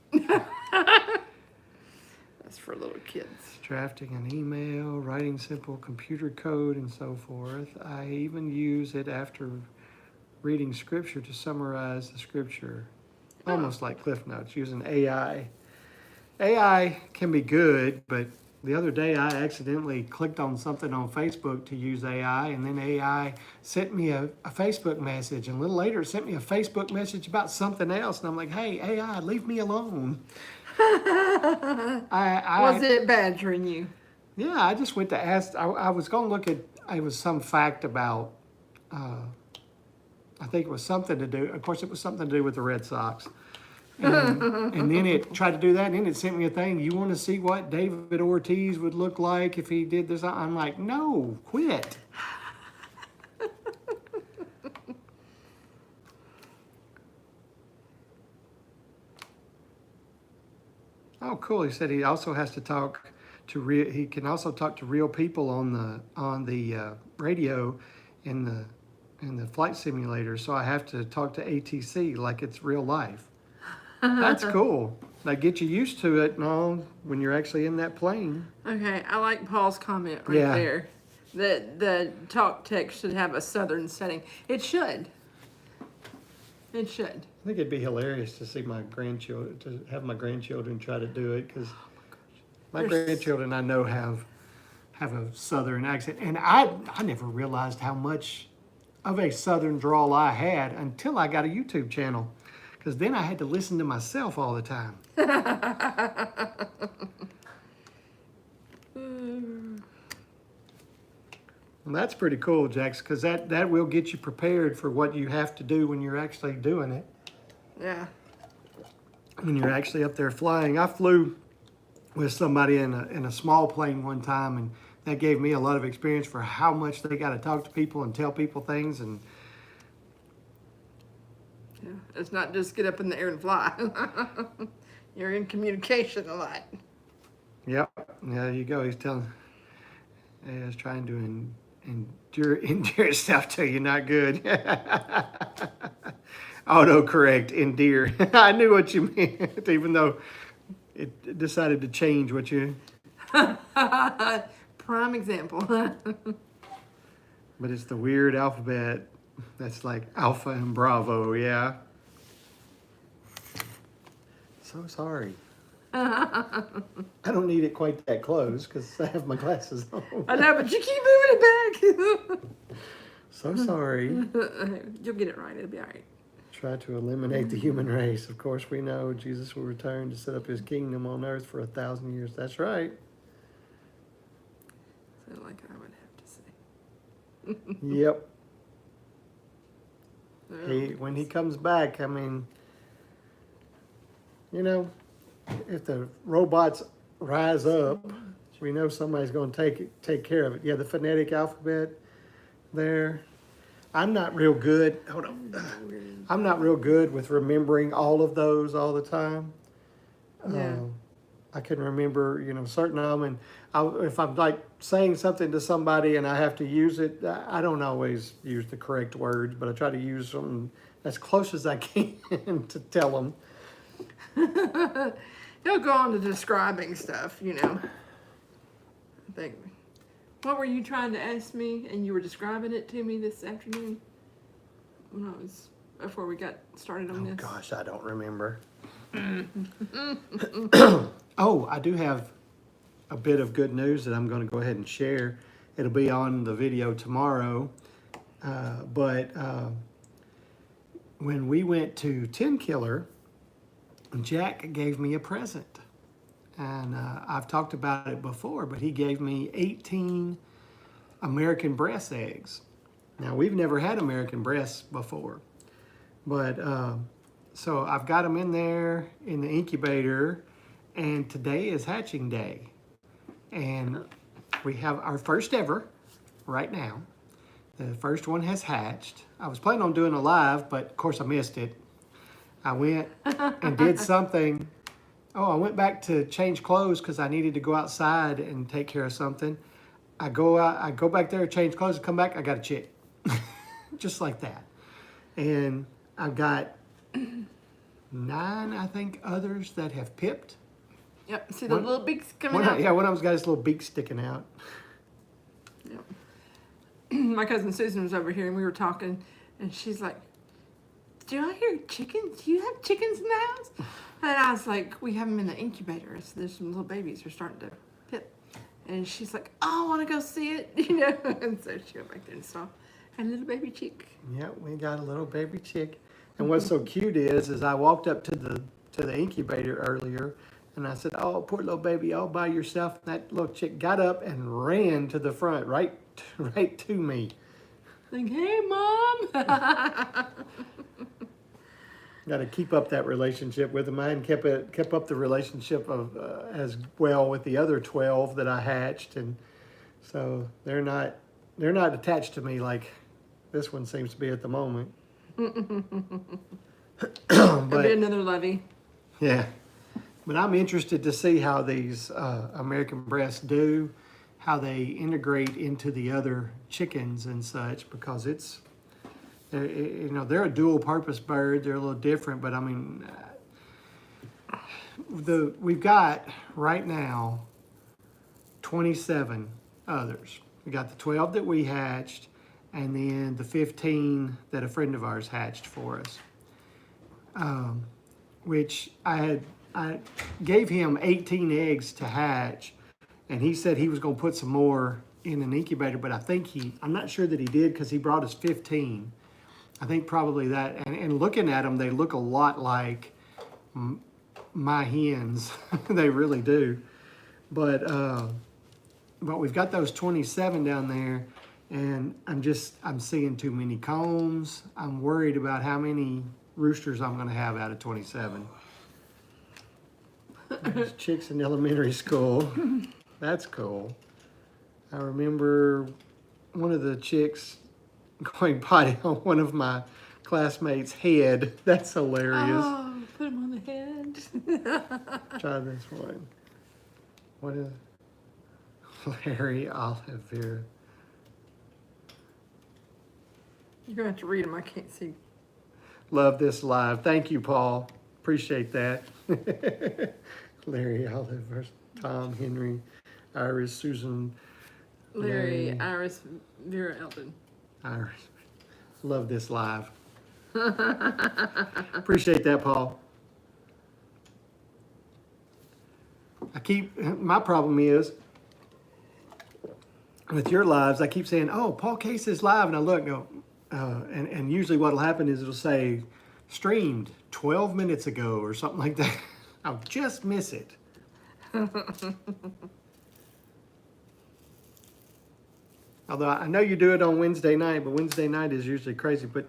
Speaker 2: That's for little kids.
Speaker 1: Drafting an email, writing simple computer code, and so forth. I even use it after reading scripture to summarize the scripture, almost like Cliff Notes, using AI. AI can be good, but the other day I accidentally clicked on something on Facebook to use AI, and then AI sent me a Facebook message, and a little later it sent me a Facebook message about something else, and I'm like, hey, AI, leave me alone.
Speaker 2: Was it badgering you?
Speaker 1: Yeah, I just went to ask. I was going to look at. It was some fact about. I think it was something to do. Of course, it was something to do with the Red Sox. And then it tried to do that, and then it sent me a thing. You want to see what David Ortiz would look like if he did this? I'm like, no, quit. Oh, cool. He said he also has to talk to real. He can also talk to real people on the radio in the flight simulator. So I have to talk to ATC like it's real life. That's cool. They get you used to it and all when you're actually in that plane.
Speaker 2: Okay, I like Paul's comment right
Speaker 1: Yeah.
Speaker 2: there. That the talk text should have a southern setting. It should. It should.
Speaker 1: I think it'd be hilarious to see my grandchildren, to have my grandchildren try to do it, because my grandchildren I know have a southern accent, and I never realized how much of a southern drawl I had until I got a YouTube channel, because then I had to listen to myself all the time. Well, that's pretty cool, Jax, because that will get you prepared for what you have to do when you're actually doing it.
Speaker 2: Yeah.
Speaker 1: When you're actually up there flying. I flew with somebody in a small plane one time, and that gave me a lot of experience for how much they got to talk to people and tell people things. And
Speaker 2: Yeah. It's not just get up in the air and fly. You're in communication a lot.
Speaker 1: yep, there you go. He's telling, he's trying to endure stuff till you're not good. Autocorrect, endear. I knew what you meant, even though it decided to change what you.
Speaker 2: Prime example.
Speaker 1: But it's the weird alphabet that's like Alpha and Bravo, yeah. So sorry. I don't need it quite that close because I have my glasses on.
Speaker 2: I know, but you keep moving it back.
Speaker 1: So sorry.
Speaker 2: You'll get it right. It'll be all right.
Speaker 1: Try to eliminate the human race. Of course, we know Jesus will return to set up his kingdom on earth for 1,000 years. That's right.
Speaker 2: So like I would have to say.
Speaker 1: Yep.
Speaker 2: Oh.
Speaker 1: When he comes back, I mean, you know, if the robots rise up, we know somebody's going to take care of it. Yeah, the phonetic alphabet there. I'm not real good. Hold on. I'm not real good with remembering all of those all the time.
Speaker 2: Yeah.
Speaker 1: I can remember, certain of them. And if I'm like saying something to somebody and I have to use it, I don't always use the correct words, but I try to use them as close as I can to tell them.
Speaker 2: He'll go on to describing stuff, I think. What were you trying to ask me and you were describing it to me this afternoon? When I was, before we got started on this.
Speaker 1: Gosh, I don't remember. Oh, I do have a bit of good news that I'm going to go ahead and share. It'll be on the video tomorrow. But when we went to Tin Killer, Jack gave me a present. And I've talked about it before, but he gave me 18 American breast eggs. Now, we've never had American breasts before. But so I've got them in there in the incubator, and today is hatching day. And we have our first ever right now. The first one has hatched. I was planning on doing a live, but of course I missed it. I went and did something. Oh, I went back to change clothes because I needed to go outside and take care of something. I go out, I go back there, change clothes, come back, I got a chick. Just like that. And I've got 9, I think, others that have pipped.
Speaker 2: Yep. See the
Speaker 1: One-
Speaker 2: little beaks coming
Speaker 1: One,
Speaker 2: out?
Speaker 1: yeah, one of them's got his little beak sticking out.
Speaker 2: Yep. My cousin Susan was over here and we were talking, and she's like, "Do I hear chickens? Do you have chickens in the house?" And I was like, "We have them in the incubator. So there's some little babies who are starting to pip." And she's like, "Oh, I want to go see it," you know. And so she went back there and saw a little baby chick.
Speaker 1: Yeah, we got a little baby chick. And what's so cute is I walked up to the incubator earlier, and I said, "Oh, poor little baby, all by yourself." And that little chick got up and ran to the front, right to me.
Speaker 2: Like, "Hey, Mom."
Speaker 1: Got to keep up that relationship with them. I hadn't kept up the relationship of as well with the other 12 that I hatched, and so they're not attached to me like this one seems to be at the moment.
Speaker 2: That'll be
Speaker 1: But
Speaker 2: another levy.
Speaker 1: yeah, but I'm interested to see how these American breasts do, how they integrate into the other chickens and such, because they're a dual purpose bird. They're a little different, but I mean, we've got right now 27 others. We got the 12 that we hatched, and then the 15 that a friend of ours hatched for us. Which I gave him 18 eggs to hatch, and he said he was going to put some more in an incubator, but I'm not sure that he did, because he brought us 15. I think probably that, and looking at them, they look a lot like my hens. They really do. But we've got those 27 down there, and I'm seeing too many combs. I'm worried about how many roosters I'm going to have out of 27. There's chicks in elementary school. That's cool. I remember one of the chicks going potty on one of my classmates' head. That's hilarious.
Speaker 2: Oh, put him on the head.
Speaker 1: Try this one. What is Larry Olive here?
Speaker 2: You're going to have to read them. I can't see.
Speaker 1: Love this live. Thank you, Paul. Appreciate that. Larry Olive versus Tom Henry, Iris, Susan,
Speaker 2: Larry, Iris, Vera Eldon.
Speaker 1: Iris. Love this live. Appreciate that, Paul. My problem is with your lives, I keep saying, "Oh, Paul Case is live," and I look, and usually what'll happen is it'll say streamed 12 minutes ago or something like that. I'll just miss it. Although I know you do it on Wednesday night, but Wednesday night is usually crazy. But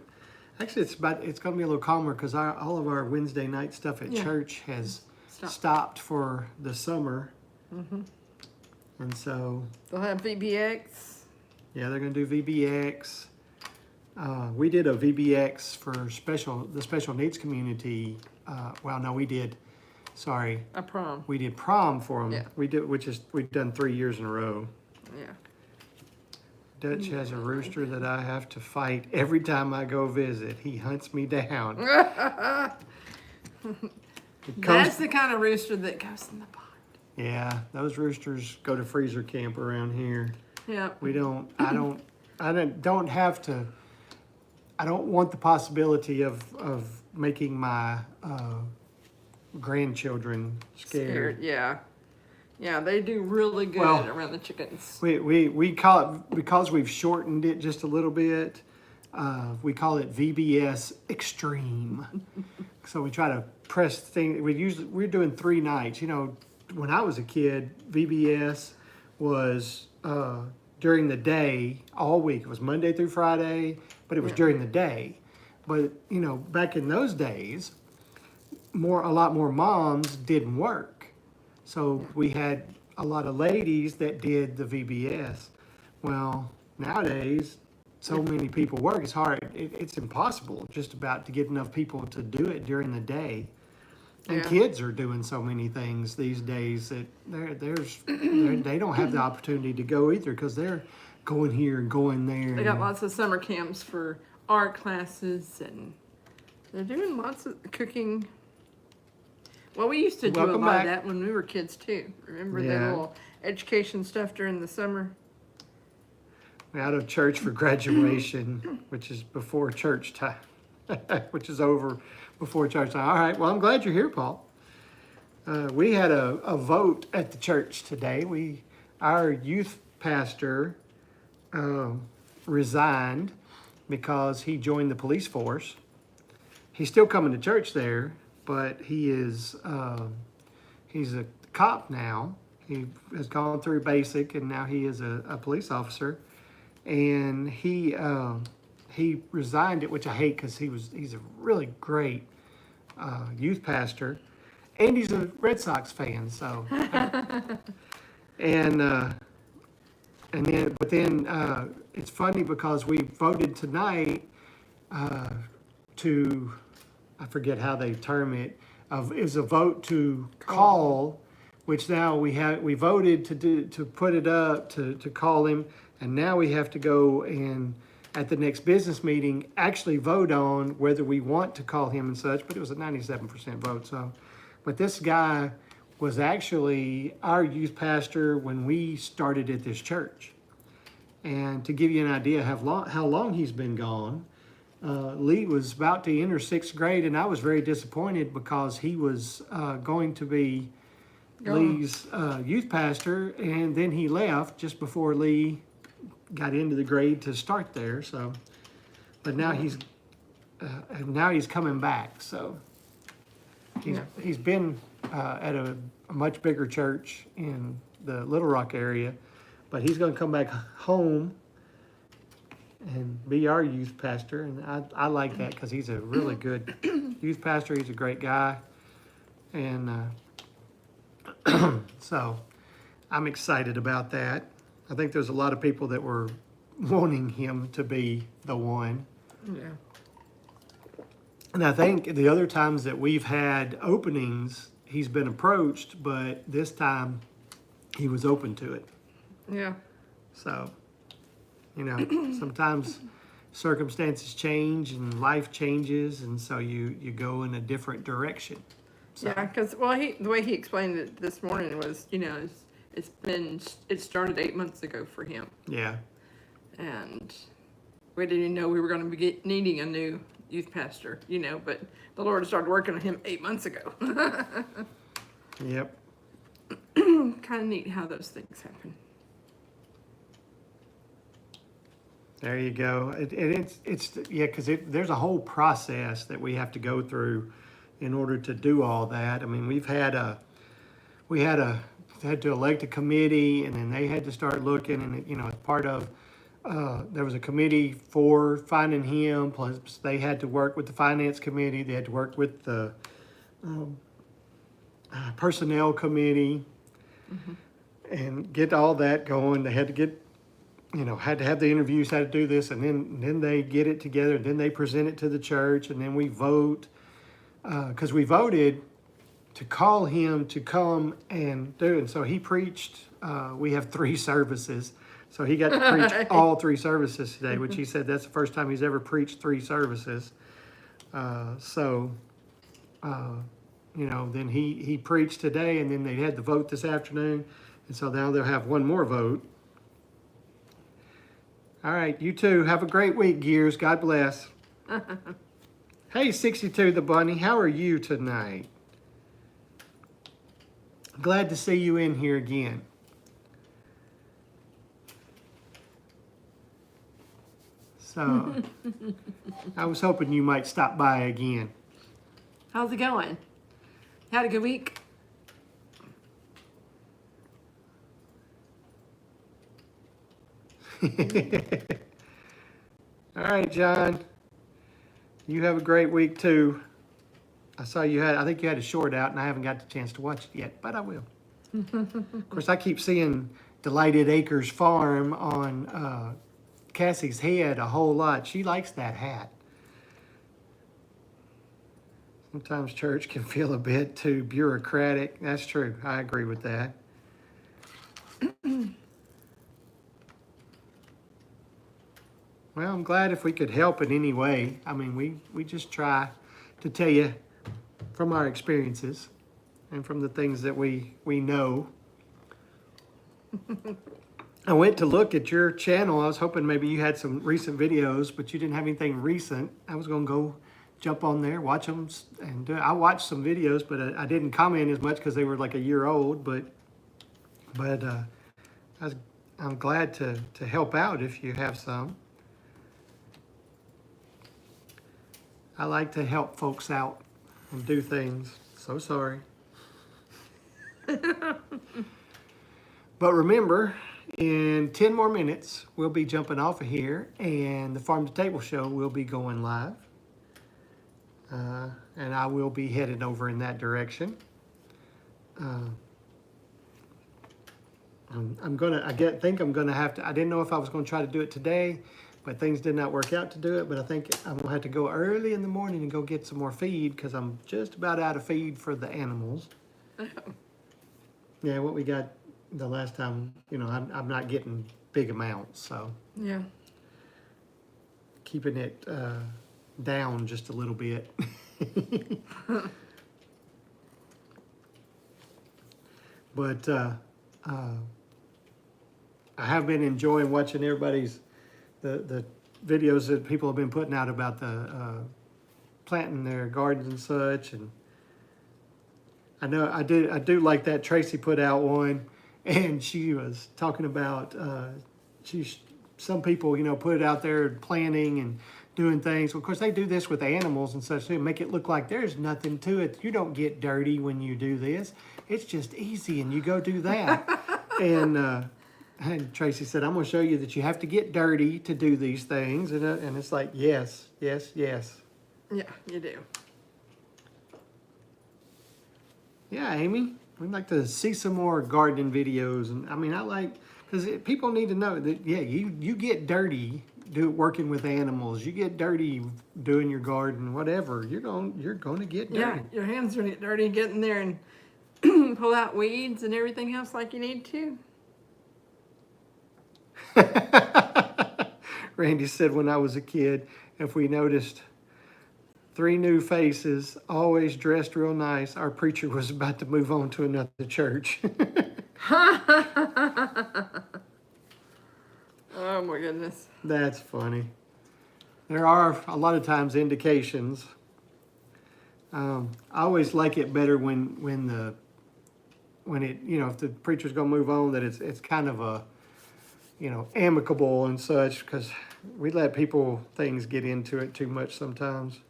Speaker 1: actually, it's going to be a little calmer, because all of our Wednesday night stuff at church has stopped for the summer.
Speaker 2: Mm-hmm.
Speaker 1: And so
Speaker 2: They'll have VBX.
Speaker 1: yeah, they're going to do VBX. We did a VBX for the special needs community. Well, no, we did. Sorry,
Speaker 2: A prom.
Speaker 1: we did prom for them.
Speaker 2: Yeah.
Speaker 1: We've done 3 years in a row.
Speaker 2: Yeah.
Speaker 1: Dutch has a rooster that I have to fight every time I go visit. He hunts me down.
Speaker 2: That's the kind of rooster that goes in the pot.
Speaker 1: Yeah, those roosters go to freezer camp around here.
Speaker 2: Yeah.
Speaker 1: I don't want the possibility of making my grandchildren scared.
Speaker 2: Yeah. Yeah, they do really good
Speaker 1: Well,
Speaker 2: around the chickens.
Speaker 1: We call it, because we've shortened it just a little bit, we call it VBS Extreme. So we try to press things. We're doing 3 nights. You know, when I was a kid, VBS was during the day all week. It was Monday through Friday, but it was during the day. But you know, back in those days, a lot more moms didn't work. So we had a lot of ladies that did the VBS. Well, nowadays, so many people work. It's hard. It's impossible just about to get enough people to do it during the day. And
Speaker 2: Yeah.
Speaker 1: kids are doing so many things these days that they don't have the opportunity to go either because they're going here and going there.
Speaker 2: They got lots of summer camps for art classes, and they're doing lots of cooking. Well, we used to do a
Speaker 1: Welcome
Speaker 2: lot
Speaker 1: back.
Speaker 2: of that when we were kids too. Remember the
Speaker 1: Yeah.
Speaker 2: little education stuff during the summer?
Speaker 1: Out of church for graduation, which is before church time, which is over before church time. All right, well, I'm glad you're here, Paul. We had a vote at the church today. Our youth pastor resigned because he joined the police force. He's still coming to church there, but he's a cop now. He has gone through basic, and now he is a police officer. And he resigned it, which I hate because he's a really great youth pastor, and he's a Red Sox fan. So, and then it's funny because we voted tonight to, I forget how they term it, is a vote to call, which now we voted to put it up to call him. And now we have to go and at the next business meeting actually vote on whether we want to call him and such, but it was a 97% vote. So, but this guy was actually our youth pastor when we started at this church. And to give you an idea how long he's been gone, Lee was about to enter 6th grade, and I was very disappointed because he was going to be Lee's youth pastor, and then he left just before Lee got into the grade to start there. So, but now he's coming back. So he's been at a much bigger church in the Little Rock area, but he's going to come back home and be our youth pastor. And I like that because he's a really good youth pastor. He's a great guy, and so I'm excited about that. I think there's a lot of people that were wanting him to be the one.
Speaker 2: Yeah.
Speaker 1: And I think the other times that we've had openings, he's been approached, but this time he was open to it.
Speaker 2: Yeah.
Speaker 1: So, sometimes circumstances change and life changes, and so you go in a different direction. So,
Speaker 2: Yeah, because the way he explained it this morning was, it started 8 months ago for him,
Speaker 1: yeah.
Speaker 2: and we didn't even know we were going to be needing a new youth pastor, but the Lord started working on him 8 months ago.
Speaker 1: Yep.
Speaker 2: Kind of neat how those things happen.
Speaker 1: There you go. Because there's a whole process that we have to go through in order to do all that. I mean, we had to elect a committee, and then they had to start looking, and as part of there was a committee for finding him. Plus, they had to work with the finance committee. They had to work with the personnel committee, and get all that going. They had to get, had to have the interviews, had to do this, and then they get it together, and then they present it to the church, and then we vote, because we voted to call him to come and do it. And so he preached. We have 3 services. So he got to preach all 3 services today, which he said that's the first time he's ever preached 3 services. Then he preached today, and then they had the vote this afternoon. And so now they'll have one more vote. All right, you too. Have a great week, Gears. God bless. Hey, 62 the Bunny, how are you tonight? Glad to see you in here again. So, I was hoping you might stop by again.
Speaker 2: How's it going? Had a good week?
Speaker 1: All right, John. You have a great week too. I think you had a short out, and I haven't got the chance to watch it yet, but I will. Of course, I keep seeing Delighted Acres Farm on Cassie's head a whole lot. She likes that hat. Sometimes church can feel a bit too bureaucratic. That's true. I agree with that. Well, I'm glad if we could help in any way. I mean, we just try to tell you from our experiences and from the things that we know. I went to look at your channel. I was hoping maybe you had some recent videos, but you didn't have anything recent. I was going to go jump on there, watch them, and do it. I watched some videos, but I didn't comment as much because they were like a year old. But I'm glad to help out if you have some. I like to help folks out and do things. So sorry. But remember, in 10 more minutes, we'll be jumping off of here, and the Farm to Table show will be going live. And I will be headed over in that direction. think I'm gonna have to. I didn't know if I was gonna try to do it today, but things did not work out to do it. But I think I'm gonna have to go early in the morning and go get some more feed because I'm just about out of feed for the animals. Yeah, what we got the last time, I'm not getting big amounts, so
Speaker 2: Yeah.
Speaker 1: keeping it down just a little bit. But I have been enjoying watching everybody's the videos that people have been putting out about the planting their gardens and such. And I know I do like that Tracy put out one, and she was talking about some people put it out there planting and doing things. Of course, they do this with animals and such too. Make it look like there's nothing to it. You don't get dirty when you do this. It's just easy, and you go do that. And Tracy said, "I'm going to show you that you have to get dirty to do these things." And it's like, yes, yes, yes.
Speaker 2: Yeah, you do.
Speaker 1: Yeah, Amy, we'd like to see some more gardening videos. And I mean, because people need to know that, yeah, you get dirty working with animals. You get dirty doing your garden, whatever. You're going to get dirty.
Speaker 2: Yeah, your hands are gonna get dirty getting there and pull out weeds and everything else like you need to.
Speaker 1: Randy said, when I was a kid, if we noticed 3 new faces, always dressed real nice, our preacher was about to move on to another church.
Speaker 2: Oh my goodness.
Speaker 1: That's funny. There are a lot of times indications. I always like it better when it if the preacher's gonna move on, that it's kind of a amicable and such, because we let things get into it too much sometimes.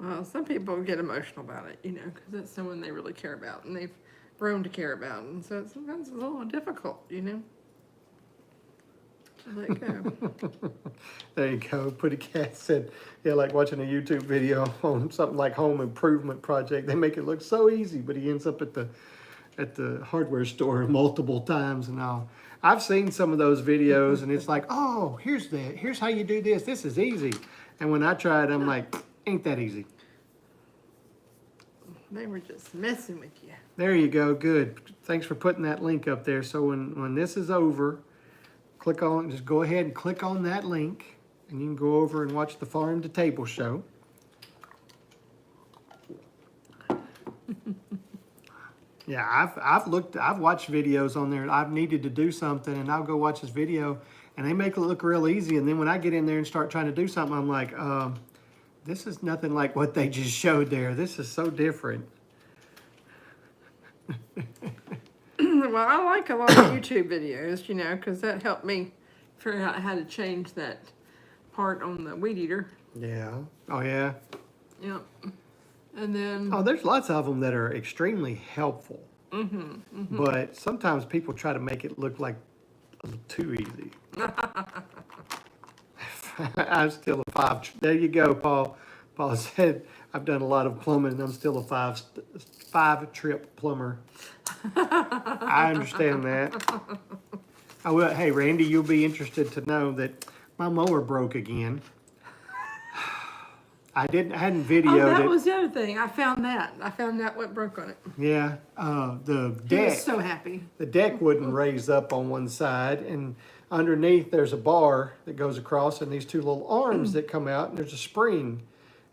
Speaker 2: Well, some people get emotional about it, because it's someone they really care about and they've grown to care about, and so sometimes it's a little difficult, to let go.
Speaker 1: There you go. Pretty Cat said, yeah, like watching a YouTube video on something like home improvement project. They make it look so easy, but he ends up at the hardware store multiple times and all. I've seen some of those videos, and it's like, oh, here's how you do this. This is easy. And when I try it, I'm like, ain't that easy.
Speaker 2: They were just messing with you.
Speaker 1: There you go. Good. Thanks for putting that link up there. So when this is over, just go ahead and click on that link, and you can go over and watch the Farm to Table show. Yeah, I've watched videos on there. I've needed to do something, and I'll go watch this video, and they make it look real easy. And then when I get in there and start trying to do something, I'm like, this is nothing like what they just showed there. This is so different.
Speaker 2: Well, I like a lot of YouTube videos, because that helped me figure out how to change that part on the weed eater.
Speaker 1: Yeah. Oh, yeah.
Speaker 2: Yep. And then...
Speaker 1: Oh, there's lots of them that are extremely helpful. But sometimes people try to make it look like a little too easy. I'm still a 5. There you go, Paul. Paul said, I've done a lot of plumbing, and I'm still a 5-trip plumber. I understand that. Hey, Randy, you'll be interested to know that my mower broke again. I hadn't
Speaker 2: Oh,
Speaker 1: videoed
Speaker 2: that
Speaker 1: it.
Speaker 2: was the other thing. I found that. I found out what broke on it.
Speaker 1: Yeah, the
Speaker 2: He
Speaker 1: deck.
Speaker 2: was so happy.
Speaker 1: The deck wouldn't raise up on one side, and underneath there's a bar that goes across, and these two little arms that come out, and there's a spring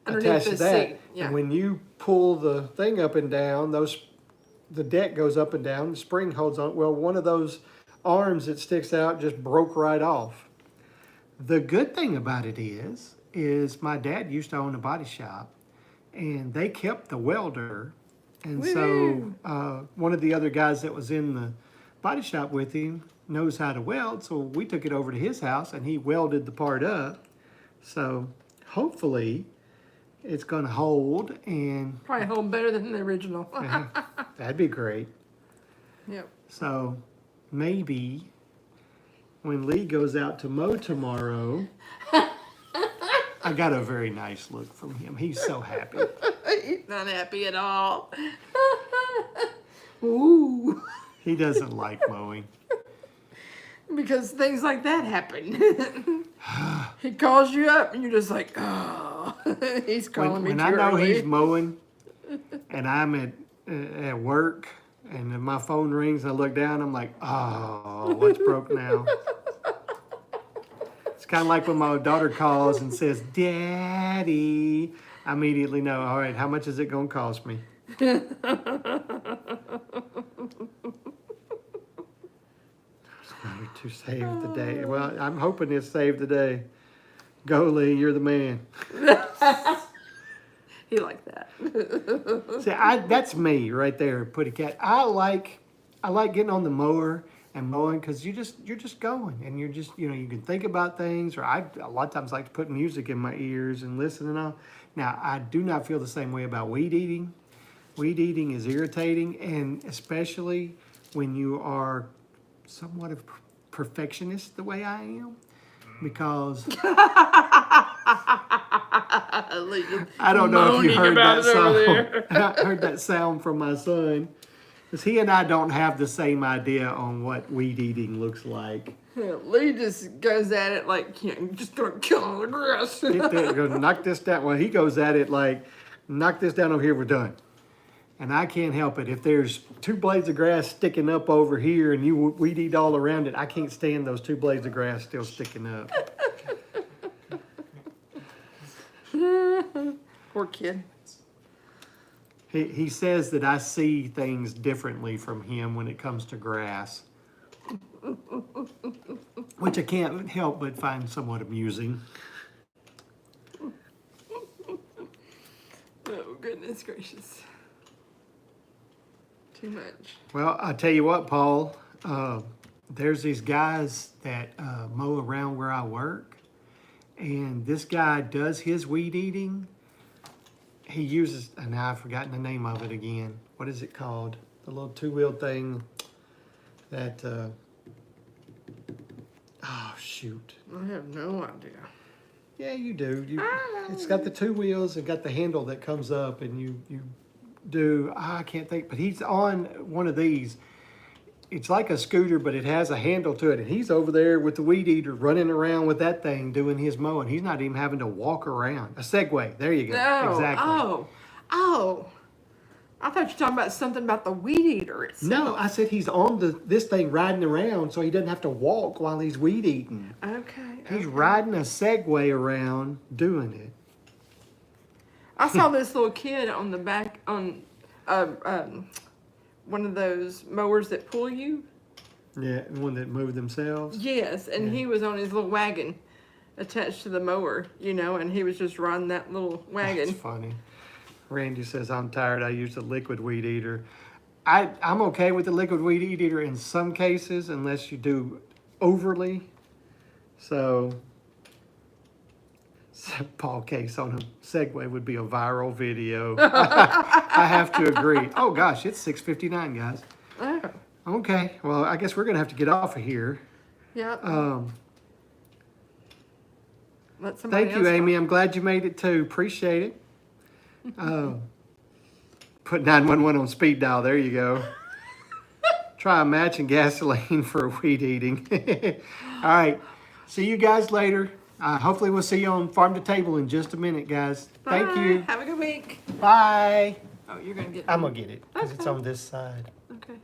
Speaker 2: Underneath
Speaker 1: attached to
Speaker 2: the
Speaker 1: that.
Speaker 2: seat, yeah.
Speaker 1: And when you pull the thing up and down, the deck goes up and down. The spring holds on. Well, one of those arms that sticks out just broke right off. The good thing about it is my dad used to own a body shop, and they kept the welder. And
Speaker 2: Woo.
Speaker 1: so one of the other guys that was in the body shop with him knows how to weld. So we took it over to his house, and he welded the part up. So hopefully it's going to hold, and
Speaker 2: Probably hold better than the original.
Speaker 1: that'd be great.
Speaker 2: Yep.
Speaker 1: So maybe when Lee goes out to mow tomorrow, I got a very nice look from him. He's so happy.
Speaker 2: He's not happy at all. Ooh.
Speaker 1: He doesn't like mowing.
Speaker 2: Because things like that happen. He calls you up and you're just like, oh, he's calling me
Speaker 1: When
Speaker 2: too
Speaker 1: I know
Speaker 2: early.
Speaker 1: he's mowing and I'm at work and then my phone rings, I look down, I'm like, oh, what's broke now? It's kind of like when my daughter calls and says, Daddy, I immediately know, all right, how much is it going to cost me? To save the day. Well, I'm hoping it's saved the day. Go, Lee, you're the man.
Speaker 2: He liked that.
Speaker 1: See, that's me right there, Putty Cat. I like getting on the mower and mowing because you're just going and you're just you can think about things. Or I a lot of times like to put music in my ears and listen and all. Now I do not feel the same way about weed eating. Weed eating is irritating, and especially when you are somewhat of a perfectionist the way I am, because I don't know if you heard that sound. I heard that sound from my son, because he and I don't have the same idea on what weed eating looks like.
Speaker 2: Yeah, Lee just goes at it like, just start killing all the grass.
Speaker 1: Go knock this down. Well, he goes at it like, knock this down over here, we're done. And I can't help it. If there's two blades of grass sticking up over here and you weed eat all around it, I can't stand those two blades of grass still sticking up.
Speaker 2: Poor kid.
Speaker 1: He says that I see things differently from him when it comes to grass, which I can't help but find somewhat amusing.
Speaker 2: Oh, goodness gracious. Too much.
Speaker 1: Well, I'll tell you what, Paul, there's these guys that mow around where I work, and this guy does his weed eating. He uses, and now I've forgotten the name of it again. What is it called? The little two-wheel thing that, oh, shoot.
Speaker 2: I have no idea.
Speaker 1: Yeah, you do. It's got the two wheels and got the handle that comes up, and you do, I can't think, but he's on one of these. It's like a scooter, but it has a handle to it, and he's over there with the weed eater running around with that thing doing his mowing. He's not even having to walk around. A Segway, there you go.
Speaker 2: No.
Speaker 1: Exactly.
Speaker 2: Oh. I thought you were talking about something about the weed eater itself.
Speaker 1: No, I said he's on this thing riding around so he doesn't have to walk while he's weed eating.
Speaker 2: Okay.
Speaker 1: He's riding a Segway around doing it.
Speaker 2: I saw this little kid on the back on one of those mowers that pull you.
Speaker 1: Yeah, the one that moved themselves.
Speaker 2: Yes, and he was on his little wagon attached to the mower, and he was just riding that little wagon.
Speaker 1: That's funny. Randy says, I'm tired. I use the liquid weed eater. I'm okay with the liquid weed eater in some cases, unless you do overly. So Paul Case on a Segway would be a viral video. I have to agree. Oh gosh, it's 6:59, guys.
Speaker 2: Oh,
Speaker 1: Okay, well, I guess we're gonna have to get off of here.
Speaker 2: yeah. Let somebody
Speaker 1: Thank you,
Speaker 2: else
Speaker 1: Amy. I'm glad you made it too. Appreciate it. Put 911 on speed dial. There you go. Try a matching gasoline for weed eating. All right. See you guys later. Hopefully we'll see you on Farm to Table in just a minute, guys. Thank
Speaker 2: Bye.
Speaker 1: you.
Speaker 2: Have a good week.
Speaker 1: Bye.
Speaker 2: Oh, you're gonna get.
Speaker 1: I'm gonna get it because it's
Speaker 2: Okay.
Speaker 1: on this side.
Speaker 2: Okay.